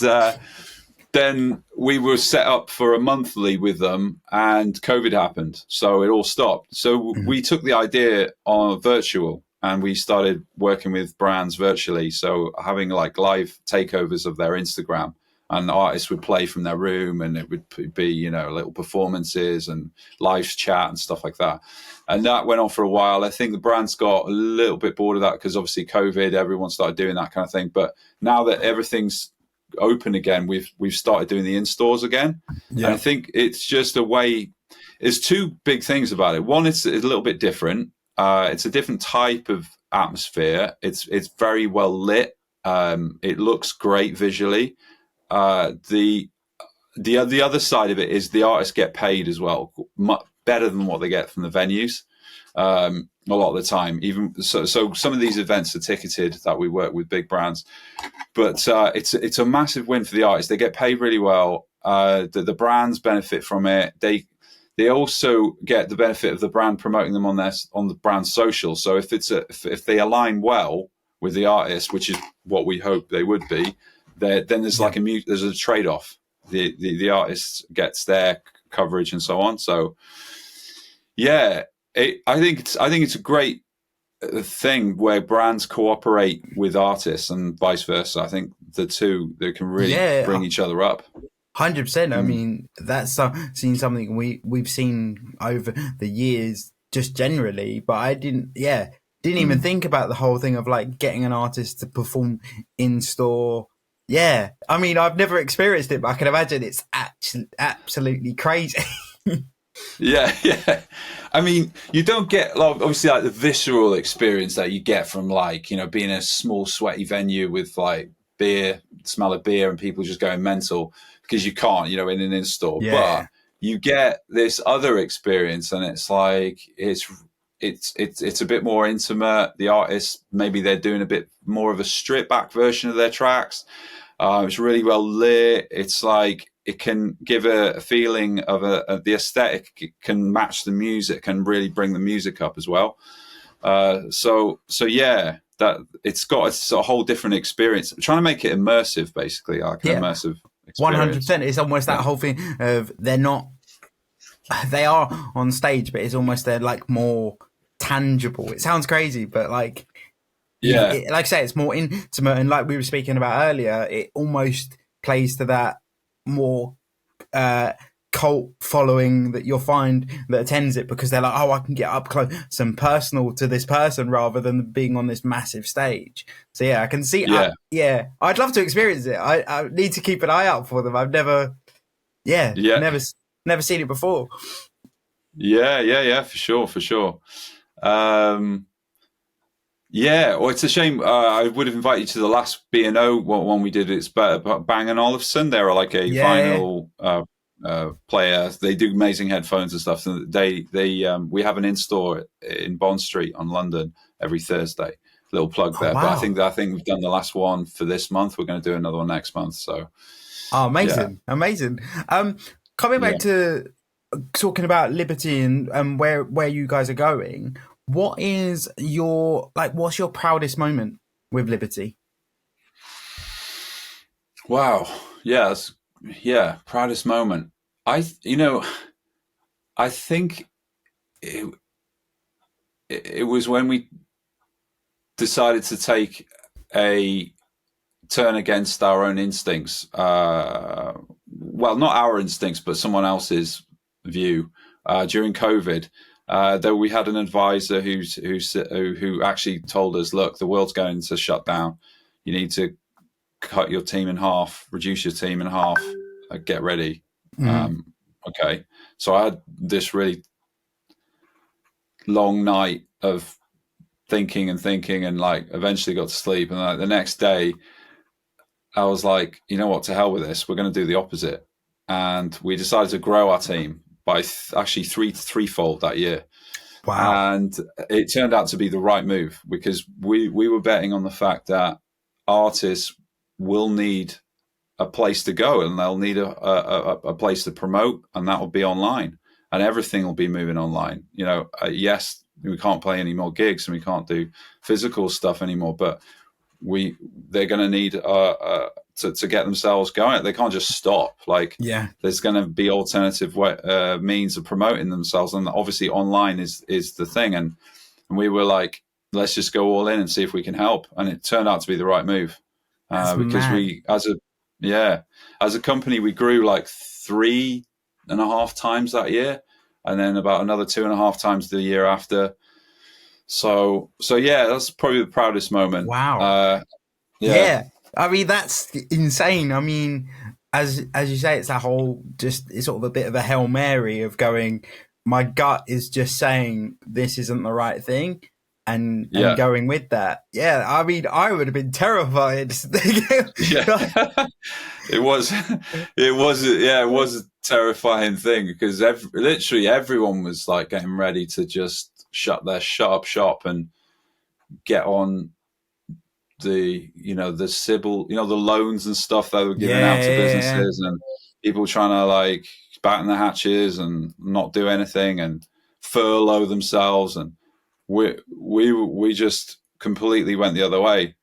then we were set up for a monthly with them, and COVID happened, so it all stopped. So we took the idea on virtual, and we started working with brands virtually. So having like live takeovers of their Instagram, and artists would play from their room, and it would be, you know, little performances and live chat and stuff like that. And that went on for a while. I think the brands got a little bit bored of that, because obviously COVID, everyone started doing that kind of thing. But now that everything's open again, we've started doing the in-stores again. And I think it's just a way. There's 2 big things about it. One, it's a little bit different. It's a different type of atmosphere. It's very well lit. It looks great visually. The other side of it is the artists get paid as well, much better than what they get from the venues. A lot of the time, even so some of these events are ticketed that we work with big brands, but it's a massive win for the artists. They get paid really well. The brands benefit from it. They also get the benefit of the brand promoting them on the brand social. So if they align well with the artist, which is what we hope they would be, then there's like there's a trade-off. The artist gets their coverage and so on. So yeah, I think it's a great thing where brands cooperate with artists and vice versa. I think the two, they can really bring each other up. 100%. I mean, that's something we've seen over the years, just generally. But I didn't even think about the whole thing of like getting an artist to perform in store. Yeah, I mean, I've never experienced it, but I can imagine it's absolutely crazy. Yeah. I mean, you don't get obviously like the visceral experience that you get from like, you know, being in a small sweaty venue with like beer, smell of beer, and people just going mental, because you can't, you know, in an in-store. But you get this other experience, and it's like it's a bit more intimate. The artists, maybe they're doing a bit more of a stripped back version of their tracks. It's really well lit. It's like it can give a feeling of the aesthetic can match the music and really bring the music up as well. So yeah, that it's a whole different experience. I'm trying to make it immersive, basically, like an Yeah, immersive experience. 100%. It's almost that Yeah, whole thing of they are on stage, but it's almost they're like more tangible. It sounds crazy, but like yeah, like I say, it's more intimate, and like we were speaking about earlier, it almost plays to that more uh, cult following that you'll find that attends it, because they're like, oh, I can get up close and personal to this person rather than being on this massive stage. So yeah, I can see. yeah, Yeah, I'd love to experience it. I need to keep an eye out for them. I've never, yeah, yeah, never seen it before. yeah, for sure, for sure. Um, Yeah, well, it's a shame. I would have invited you to the last B&O one we did. It's Bang and Olufsen. They're like a Yeah, vinyl player. They do amazing headphones and stuff. And we have an in-store in Bond Street on London every Thursday. Little plug oh there. But wow, I think we've done the last one for this month. We're going to do another one next month. So oh yeah, amazing, amazing. Coming yeah. back to talking about liberty and where you guys are going, what is your like what's your proudest moment with liberty? Wow. Yeah, yeah. Proudest moment. You know, I think it, it was when we decided to take a turn against our own instincts. Well, not our instincts, but someone else's view during COVID. Though we had an advisor who actually told us, "Look, the world's going to shut down. You need to cut your team in half, reduce your team in half. Get ready." Mm. Um, okay, so I had this really long night of thinking and thinking, and like eventually got to sleep. And like the next day, I was like, you know what, to hell with this. We're going to do the opposite. And we decided to grow our team by actually threefold that year. Wow. And it turned out to be the right move, because we were betting on the fact that artists will need a place to go, and they'll need a place to promote, and that will be online, and everything will be moving online. Yes, we can't play any more gigs and we can't do physical stuff anymore, but they're going to need to get themselves going. They can't just stop. Like, Yeah. there's going to be alternative means of promoting themselves, and obviously online is the thing. And we were like, let's just go all in and see if we can help. And it turned out to be the right move, That's because mad. as a company, we grew like 3.5 times that year, and then about another 2.5 times the year after. So yeah, that's probably the proudest moment. Wow. Yeah, Yeah. I mean, that's insane. I mean, as you say, it's that whole just it's sort of a bit of a Hail Mary of going, my gut is just saying this isn't the right thing, and yeah, going with that. Yeah, I mean, I would have been terrified. yeah. It was a terrifying thing, because literally everyone was like getting ready to just shut up shop and get on the Sybil, the loans and stuff that were given out Yeah, to yeah, businesses, and people trying to like batten the hatches and not do anything and furlough themselves, and we just completely went the other way.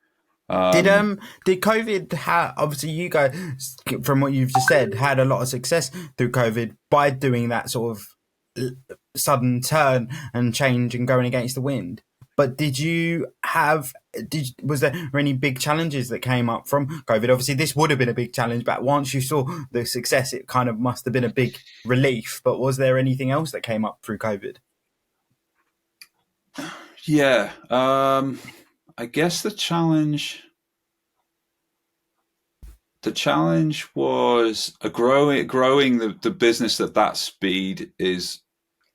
Did Um, COVID obviously you guys, from what you've just said, had a lot of success through COVID by doing that sort of sudden turn and change and going against the wind. But was there any big challenges that came up from COVID? Obviously this would have been a big challenge, but once you saw the success, it kind of must have been a big relief. But was there anything else that came up through COVID? yeah, I guess the challenge was growing the business at that speed is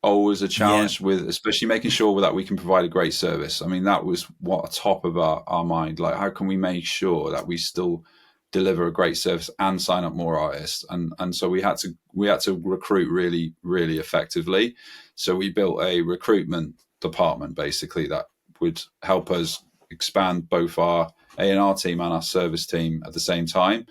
always a Yeah. challenge, with especially making sure that we can provide a great service. I mean, that was what top of our mind. Like, how can we make sure that we still deliver a great service and sign up more artists? And so we had to recruit really, really effectively. So we built a recruitment department, basically, that would help us expand both our A&R team and our service team at the same time.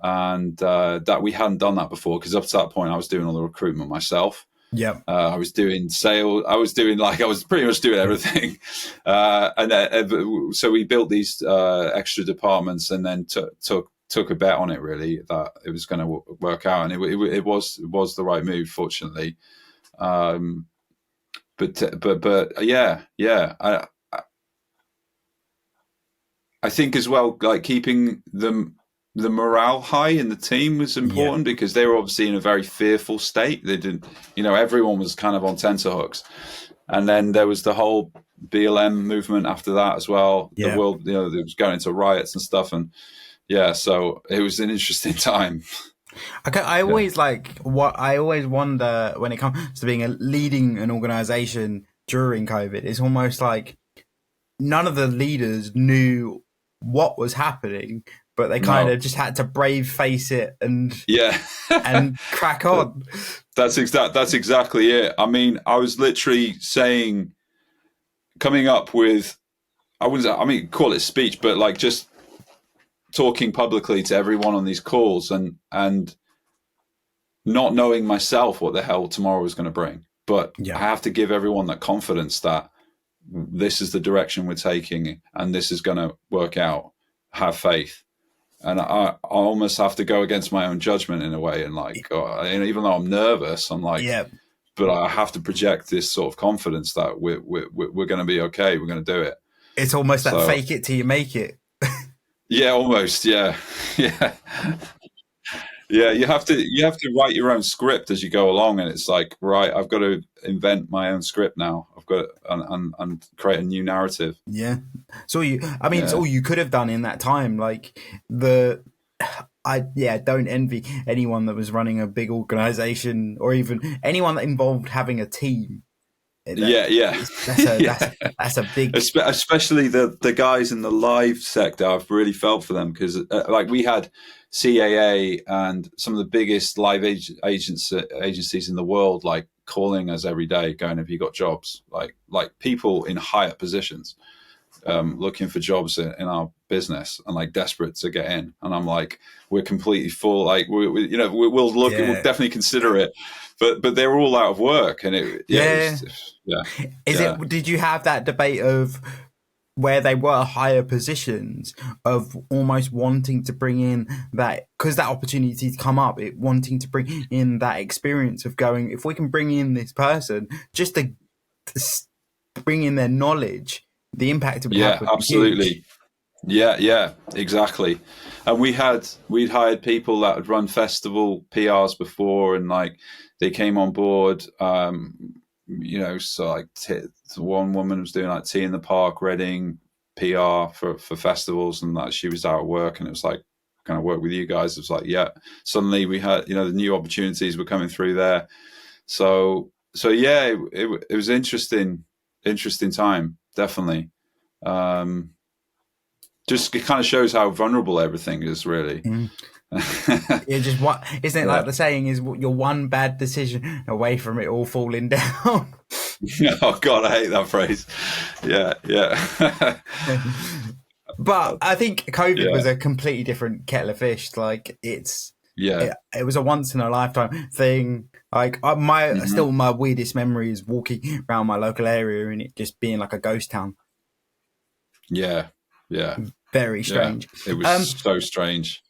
and that we hadn't done that before, because up to that point I was doing all the recruitment myself. Yeah. I was doing sales. I was pretty much doing everything. So we built these extra departments, and then took a bet on it, really, that it was going to work out, and it was the right move, fortunately. But yeah. I think as well, like keeping the morale high in the team was important, because they were obviously in a very fearful state. They didn't, everyone was kind of on tenterhooks. And then there was the whole BLM movement after that as well. Yeah. The world, it was going into riots and stuff. And yeah, so it was an interesting time. Okay, I always I always wonder when it comes to leading an organization during COVID. It's almost like none of the leaders knew what was happening, but they kind of just had to brave face it and and crack on. That's exactly it. I mean, I was literally coming up with, call it speech, but like just talking publicly to everyone on these calls, and not knowing myself what the hell tomorrow was going to bring. But I have to give everyone that confidence that this is the direction we're taking, and this is going to work out. Have faith. And I almost have to go against my own judgment in a way, and even though I'm nervous, I'm like, but I have to project this sort of confidence that we're going to be okay. We're going to do it. It's almost that fake it till you make it. Yeah, almost. Yeah. Yeah, you have to write your own script as you go along, and it's like, right, I've got to invent my own script now. I've got and create a new narrative. Yeah, it's all you could have done in that time. Like don't envy anyone that was running a big organization, or even anyone that involved having a team. That's a big, especially the guys in the live sector. I've really felt for them, because we had CAA and some of the biggest live agencies in the world, like calling us every day, going, "Have you got jobs?" Like people in higher positions, looking for jobs in our business, and like desperate to get in. And I'm like, we're completely full. Like we'll look, we'll definitely consider it. But they were all out of work, and Did you have that debate of where they were higher positions, of almost wanting to bring in that, because that opportunity to come up, wanting to bring in that experience of going, if we can bring in this person just to bring in their knowledge, the impact it would have would absolutely be huge. Yeah, exactly. And we'd hired people that had run festival PRs before, and like they came on board. So like one woman was doing like Tea in the Park, Reading PR for festivals, and that she was out of work, and it was like, can I work with you guys? It was like, yeah. Suddenly we had, the new opportunities were coming through there. So yeah, it was interesting time, definitely. Just it kind of shows how vulnerable everything is, really. Isn't it like the saying is, you're one bad decision away from it all falling down? Oh God, I hate that phrase. Yeah. But I think COVID was a completely different kettle of fish. Like it was a once in a lifetime thing. Like still my weirdest memory is walking around my local area and it just being like a ghost town. Yeah. Very strange. Yeah. It was so strange.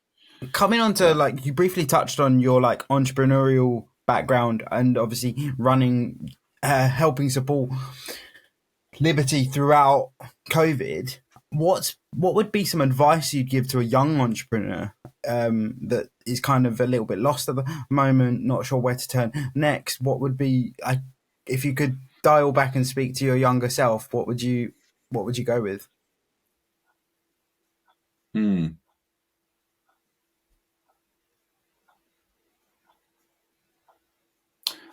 Coming on to you briefly touched on your entrepreneurial background, and obviously running, helping support Liberty throughout COVID. What would be some advice you'd give to a young entrepreneur that is kind of a little bit lost at the moment, not sure where to turn next? What would be, if you could dial back and speak to your younger self, what would you go with?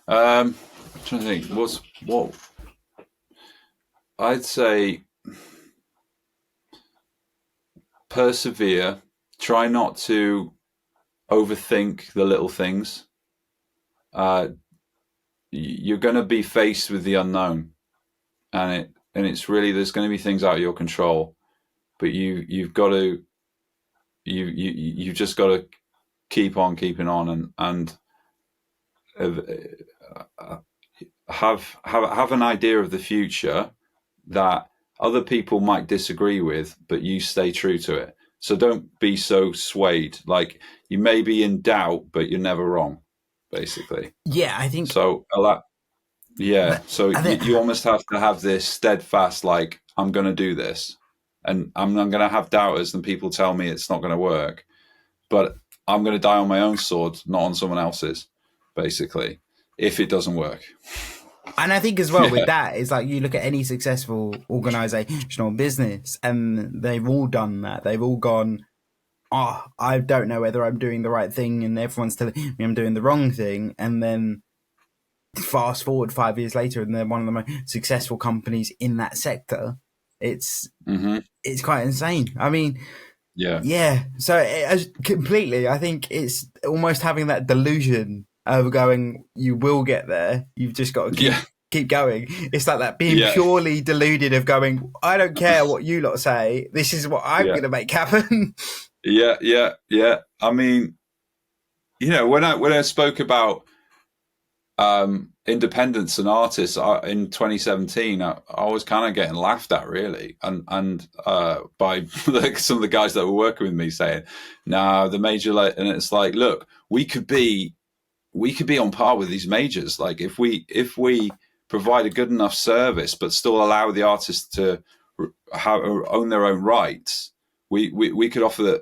I'm trying to think. What I'd say: persevere. Try not to overthink the little things. You're going to be faced with the unknown, and it's really, there's going to be things out of your control, but you've just got to keep on keeping on, and have an idea of the future that other people might disagree with, but you stay true to it. So don't be so swayed. Like, you may be in doubt, but you're never wrong, basically. Yeah, I think So yeah. that, So I think, you almost have to have this steadfast, like, I'm going to do this, and I'm going to have doubters, and people tell me it's not going to work, but I'm going to die on my own sword, not on someone else's, basically, if it doesn't work. and I think as well with Yeah. that, it's like you look at any successful organization or business, and they've all done that. They've all gone, oh, I don't know whether I'm doing the right thing, and everyone's telling me I'm doing the wrong thing. And then fast forward 5 years later, and they're one of the most successful companies in that sector. It's Hmm. it's quite insane. I mean, Yeah. yeah. So completely, I think it's almost having that delusion of going, you will get there. You've just got to Yeah. keep going. It's like that being Yeah. purely deluded of going, I don't care what you lot say. This is what I'm Yeah. going to make happen. Yeah. Yeah. Yeah. I mean, when I spoke about independence and artists in 2017, I was kind of getting laughed at, really, and by like some of the guys that were working with me saying, "No, the major," and it's like, look, we could be on par with these majors. Like, if we provide a good enough service, but still allow the artists to own their own rights, we could offer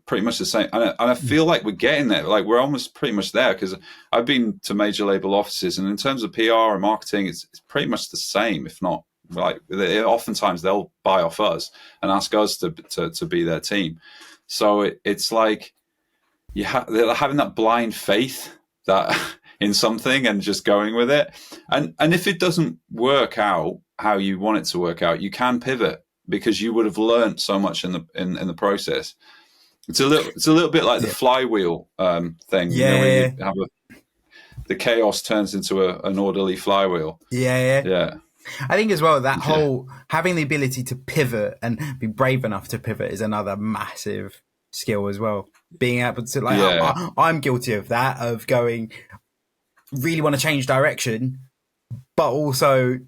pretty much the same. And I feel like we're getting there. Like, we're almost pretty much there, because I've been to major label offices, and in terms of PR and marketing, it's pretty much the same, if not, like, oftentimes they'll buy off us and ask us to be their team. So it's like they're having that blind faith that in something and just going with it. And if it doesn't work out how you want it to work out, you can pivot, because you would have learned so much in the process. It's a little bit like the flywheel thing, where you have the chaos turns into an orderly flywheel. Yeah. I think as well that whole having the ability to pivot and be brave enough to pivot is another massive skill as well. Being able to, like, I'm guilty of that, of going, really want to change direction, but also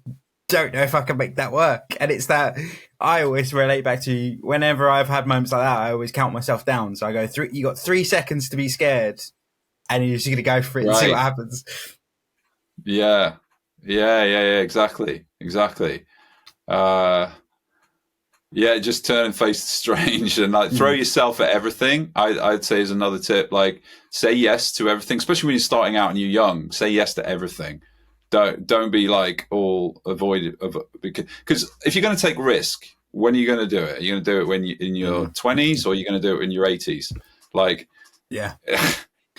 don't know if I can make that work. And it's that I always relate back to, whenever I've had moments like that, I always count myself down. So I go, you got 3 seconds to be scared, and you're just going to go for it and see what happens. Yeah. Exactly. Just turn and face the strange, and like throw yourself at everything. I'd say is another tip. Like, say yes to everything, especially when you're starting out and you're young. Say yes to everything. Don't be like all avoid of, because if you're going to take risk, when are you going to do it? Are you going to do it when you in your 20s, or are you going to do it in your 80s? Like,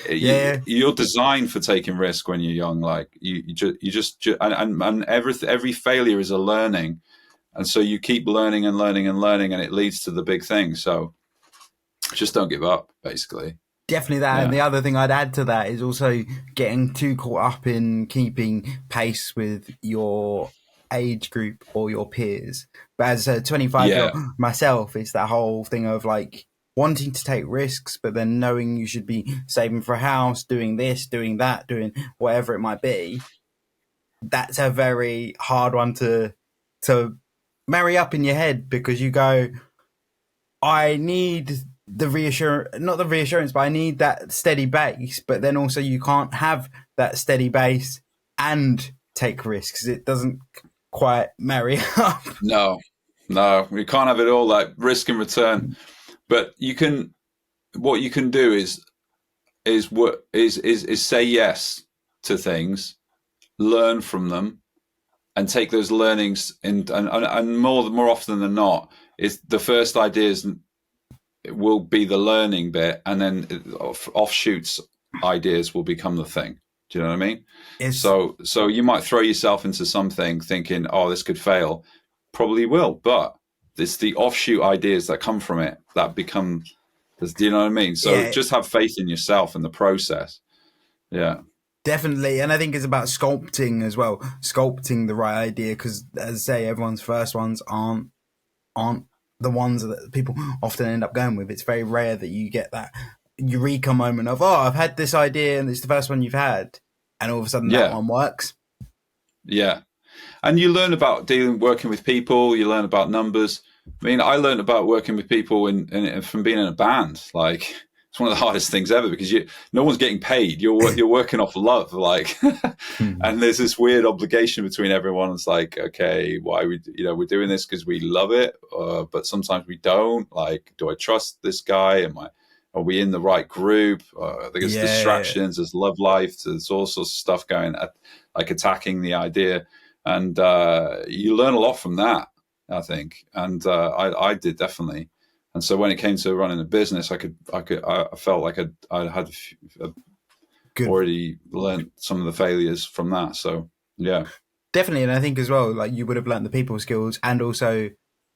you're designed for taking risk when you're young. Like, you just and every failure is a learning. And so you keep learning and learning and learning, and it leads to the big thing. So just don't give up, basically. Definitely that. Yeah. And the other thing I'd add to that is also getting too caught up in keeping pace with your age group or your peers. But as a 25-year-old myself, it's that whole thing of like wanting to take risks, but then knowing you should be saving for a house, doing this, doing that, doing whatever it might be. That's a very hard one to marry up in your head, because you go, I need the not the reassurance, but I need that steady base. But then also you can't have that steady base and take risks. It doesn't quite marry up. No, you can't have it all, like risk and return. But what you can do is say yes to things, learn from them, and take those learnings and more often than not, is the first ideas will be the learning bit, and then offshoots ideas will become the thing. Do you know what I mean? So you might throw yourself into something thinking, oh, this could fail. Probably will, but it's the offshoot ideas that come from it that become, do you know what I mean? So just have faith in yourself and the process. Yeah. Definitely. And I think it's about sculpting as well, sculpting the right idea, because as I say, everyone's first ones aren't the ones that people often end up going with. It's very rare that you get that eureka moment of, oh, I've had this idea and it's the first one you've had, and all of a sudden that Yeah, one works. yeah. And you learn about working with people. You learn about numbers. I mean, I learned about working with people from being in a band. Like, it's one of the hardest things ever because no one's getting paid. You're working off love, like, and there's this weird obligation between everyone. It's like, okay, why we're doing this because we love it, but sometimes we don't. Like, do I trust this guy? Are we in the right group? There's Yeah, distractions. There's love life. There's all sorts of stuff going at, like attacking the idea, and you learn a lot from that, I think, and I did definitely. And so when it came to running a business, I felt like I had good. already learned some of the failures from that. So yeah, Definitely, and I think as well, like you would have learned the people skills and also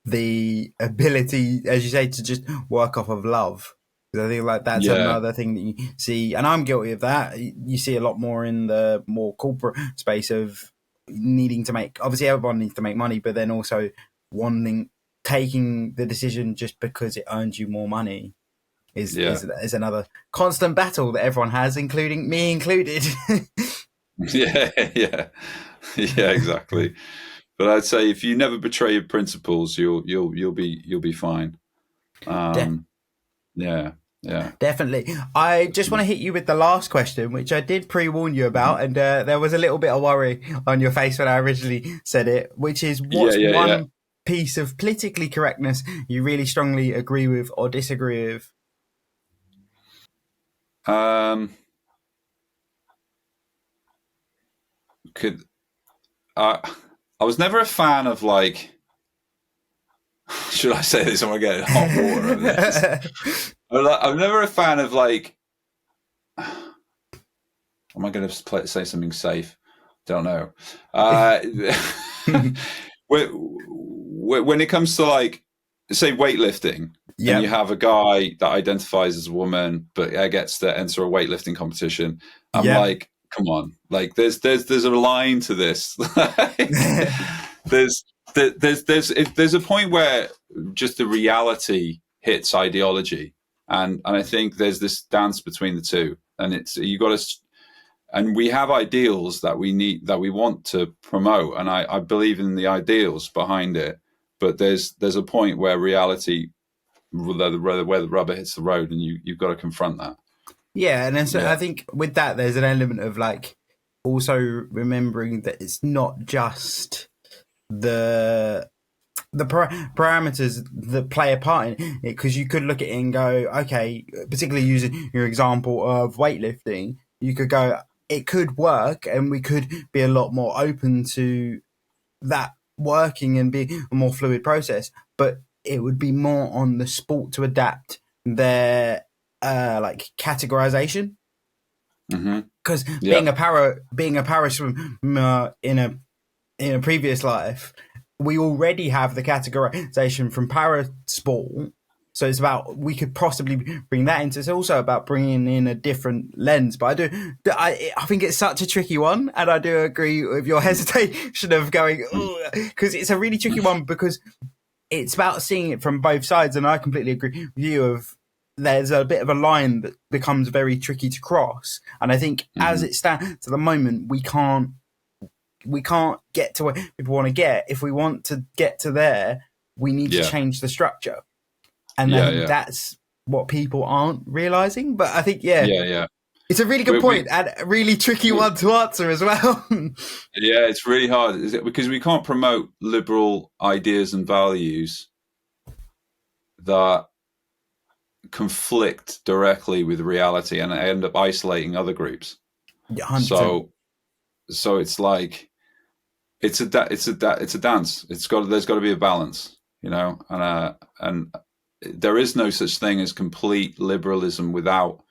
the ability, as you say, to just work off of love. Because I think like that's yeah, another thing that you see, and I'm guilty of that. You see a lot more in the more corporate space of needing to make. Obviously, everyone needs to make money, but then also wanting taking the decision just because it earns you more money is yeah, is another constant battle that everyone has, including me included. yeah, yeah, yeah, exactly. But I'd say if you never betray your principles, you'll be fine. Um, yeah, yeah. Definitely. I just want to hit you with the last question, which I did pre warn you Mhm. about. And there was a little bit of worry on your face when I originally said it, which is Yeah, what's yeah, yeah. one piece of politically correctness you really strongly agree with or disagree with? Um, could I? I was never a fan of like. Should I say this? I'm gonna get hot water over this. I'm never a fan of like. Am I going to say something safe? Don't know. Uh, when it comes to like, say, weightlifting, and you Yep. have a guy that identifies as a woman but gets to enter a weightlifting competition, I'm Yep. like, come on, like there's a line to this. Like, there's there's a point where just the reality hits ideology, and I think there's this dance between the two, and it's you got to, and we have ideals that we want to promote, and I believe in the ideals behind it, but there's a point where reality, where the rubber hits the road, and you've got to confront that. Yeah. And then so Yeah. I think with that, there's an element of like also remembering that it's not just the parameters that play a part in it, because you could look at it and go, okay, particularly using your example of weightlifting, you could go, it could work and we could be a lot more open to that working and be a more fluid process, but it would be more on the sport to adapt their like categorization, Hmm. because Yeah. being a para swimmer in a previous life, we already have the categorization from para sport. So it's about, we could possibly bring that into. It's also about bringing in a different lens. But I think it's such a tricky one, and I do agree with your hesitation of going, because it's a really tricky one, because it's about seeing it from both sides. And I completely agree with you. Of there's a bit of a line that becomes very tricky to cross, and I think as Hmm. it stands at the moment, we can't get to where people want to get. If we want to get to there, we need to Yeah. change the structure. And I Yeah. think Yeah. that's what people aren't realizing. But I think, yeah, Yeah. Yeah. it's a really good We point and a really tricky we one to answer as well. yeah, it's really hard, is it? Because we can't promote liberal ideas and values that conflict directly with reality and end up isolating other groups. Yeah, 100%. So it's like it's a dance. There's got to be a balance, and there is no such thing as complete liberalism without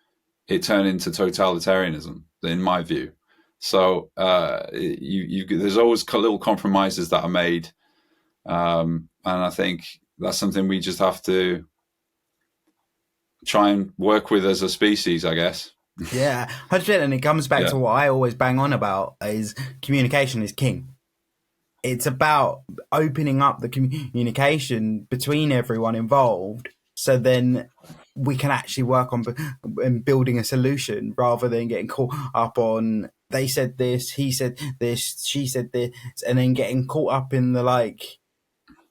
it turning into totalitarianism, in my view. So there's always little compromises that are made, and I think that's something we just have to try and work with as a species, I guess. Yeah, 100%. And it comes back Yeah. to what I always bang on about is communication is king. It's about opening up the communication between everyone involved. So then we can actually work on and building a solution rather than getting caught up on they said this, he said this, she said this, and then getting caught up in the like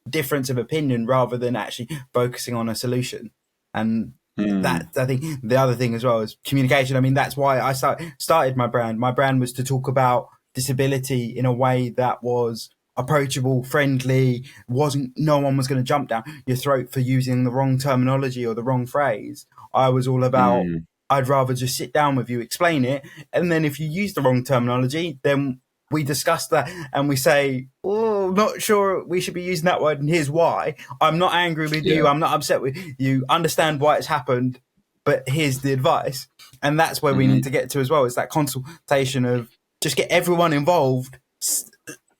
difference of opinion rather than actually focusing on a solution. And that, I think, the other thing as well is communication. I mean, that's why I started my brand. My brand was to talk about disability in a way that was approachable, friendly, no one was going to jump down your throat for using the wrong terminology or the wrong phrase. I was all about, I'd rather just sit down with you, explain it, and then if you use the wrong terminology, then we discuss that and we say, oh, not sure we should be using that word, and here's why. I'm not angry with you, I'm not upset with you, understand why it's happened, but here's the advice. And that's where we need to get to as well, is that consultation of just get everyone involved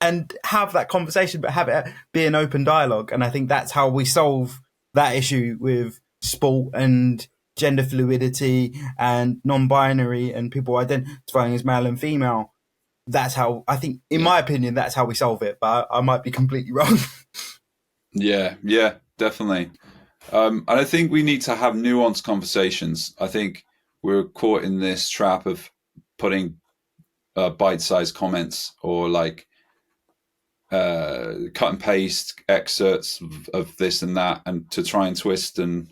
and have that conversation, but have it be an open dialogue. And I think that's how we solve that issue with sport and gender fluidity and non-binary and people identifying as male and female. That's how, I think, in my opinion, that's how we solve it. But I might be completely wrong. Yeah, definitely. And I think we need to have nuanced conversations. I think we're caught in this trap of putting bite-sized comments or like cut and paste excerpts of this and that, and to try and twist the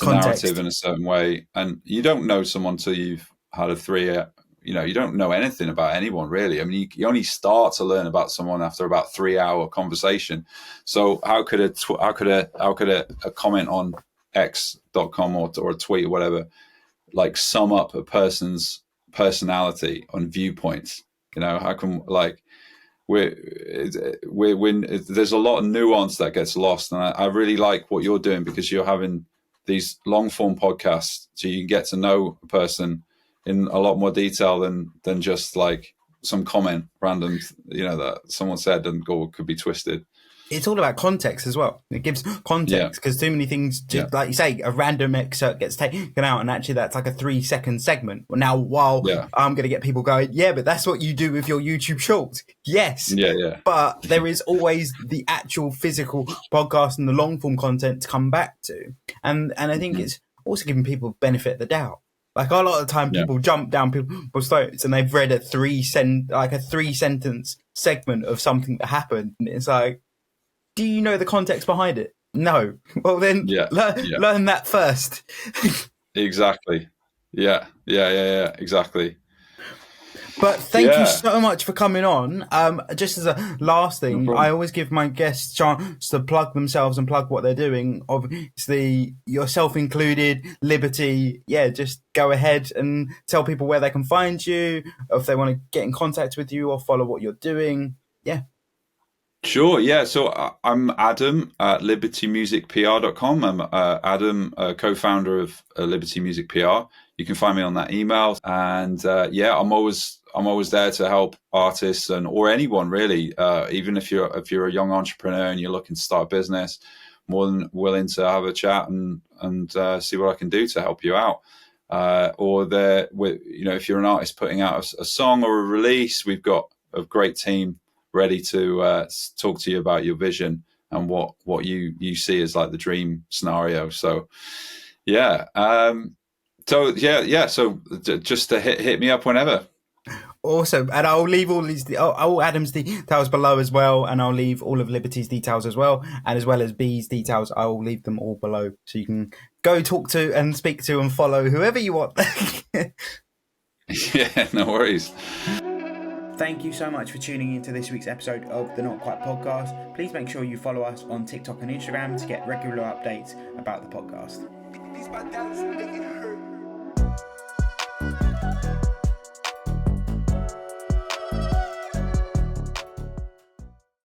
narrative in a certain way. And you don't know someone till you've had a 3 you don't know anything about anyone really. I mean, you only start to learn about someone after about 3-hour conversation. So how could a comment on x.com or a tweet or whatever like sum up a person's personality on viewpoints? How can like there's a lot of nuance that gets lost, and I really like what you're doing because you're having these long form podcasts so you can get to know a person in a lot more detail than just like some comment random, that someone said and could be twisted. It's all about context as well. It gives context because too many things, like you say, a random excerpt gets taken out, and actually that's like a 3-second segment. Now, while I'm going to get people going, but that's what you do with your YouTube shorts. Yes. But there is always the actual physical podcast and the long form content to come back to. And I think it's also giving people benefit of the doubt. Like a lot of the time people jump down people's throats and they've read a 3-sentence segment of something that happened. And it's like, do you know the context behind it? No. Well, then learn that first. Exactly. Yeah, exactly. But thank you so much for coming on. Just as a last thing, I always give my guests a chance to plug themselves and plug what they're doing. Obviously, yourself included, Liberty. Yeah, just go ahead and tell people where they can find you, if they want to get in contact with you or follow what you're doing. Yeah. Sure, yeah. So I'm Adam at libertymusicpr.com. I'm Adam, co-founder of Liberty Music PR. You can find me on that email, and I'm always there to help artists or anyone really. Even if you're a young entrepreneur and you're looking to start a business, more than willing to have a chat and see what I can do to help you out. If you're an artist putting out a song or a release, we've got a great team ready to talk to you about your vision and what you see as like the dream scenario. So so just to hit me up whenever. Awesome. And I'll leave all Adam's details below as well, and I'll leave all of Liberty's details as well, and as well as B's details, I'll leave them all below so you can go talk to and speak to and follow whoever you want. Yeah, no worries. Thank you so much for tuning into this week's episode of the Not Quite Podcast. Please make sure you follow us on TikTok and Instagram to get regular updates about the podcast.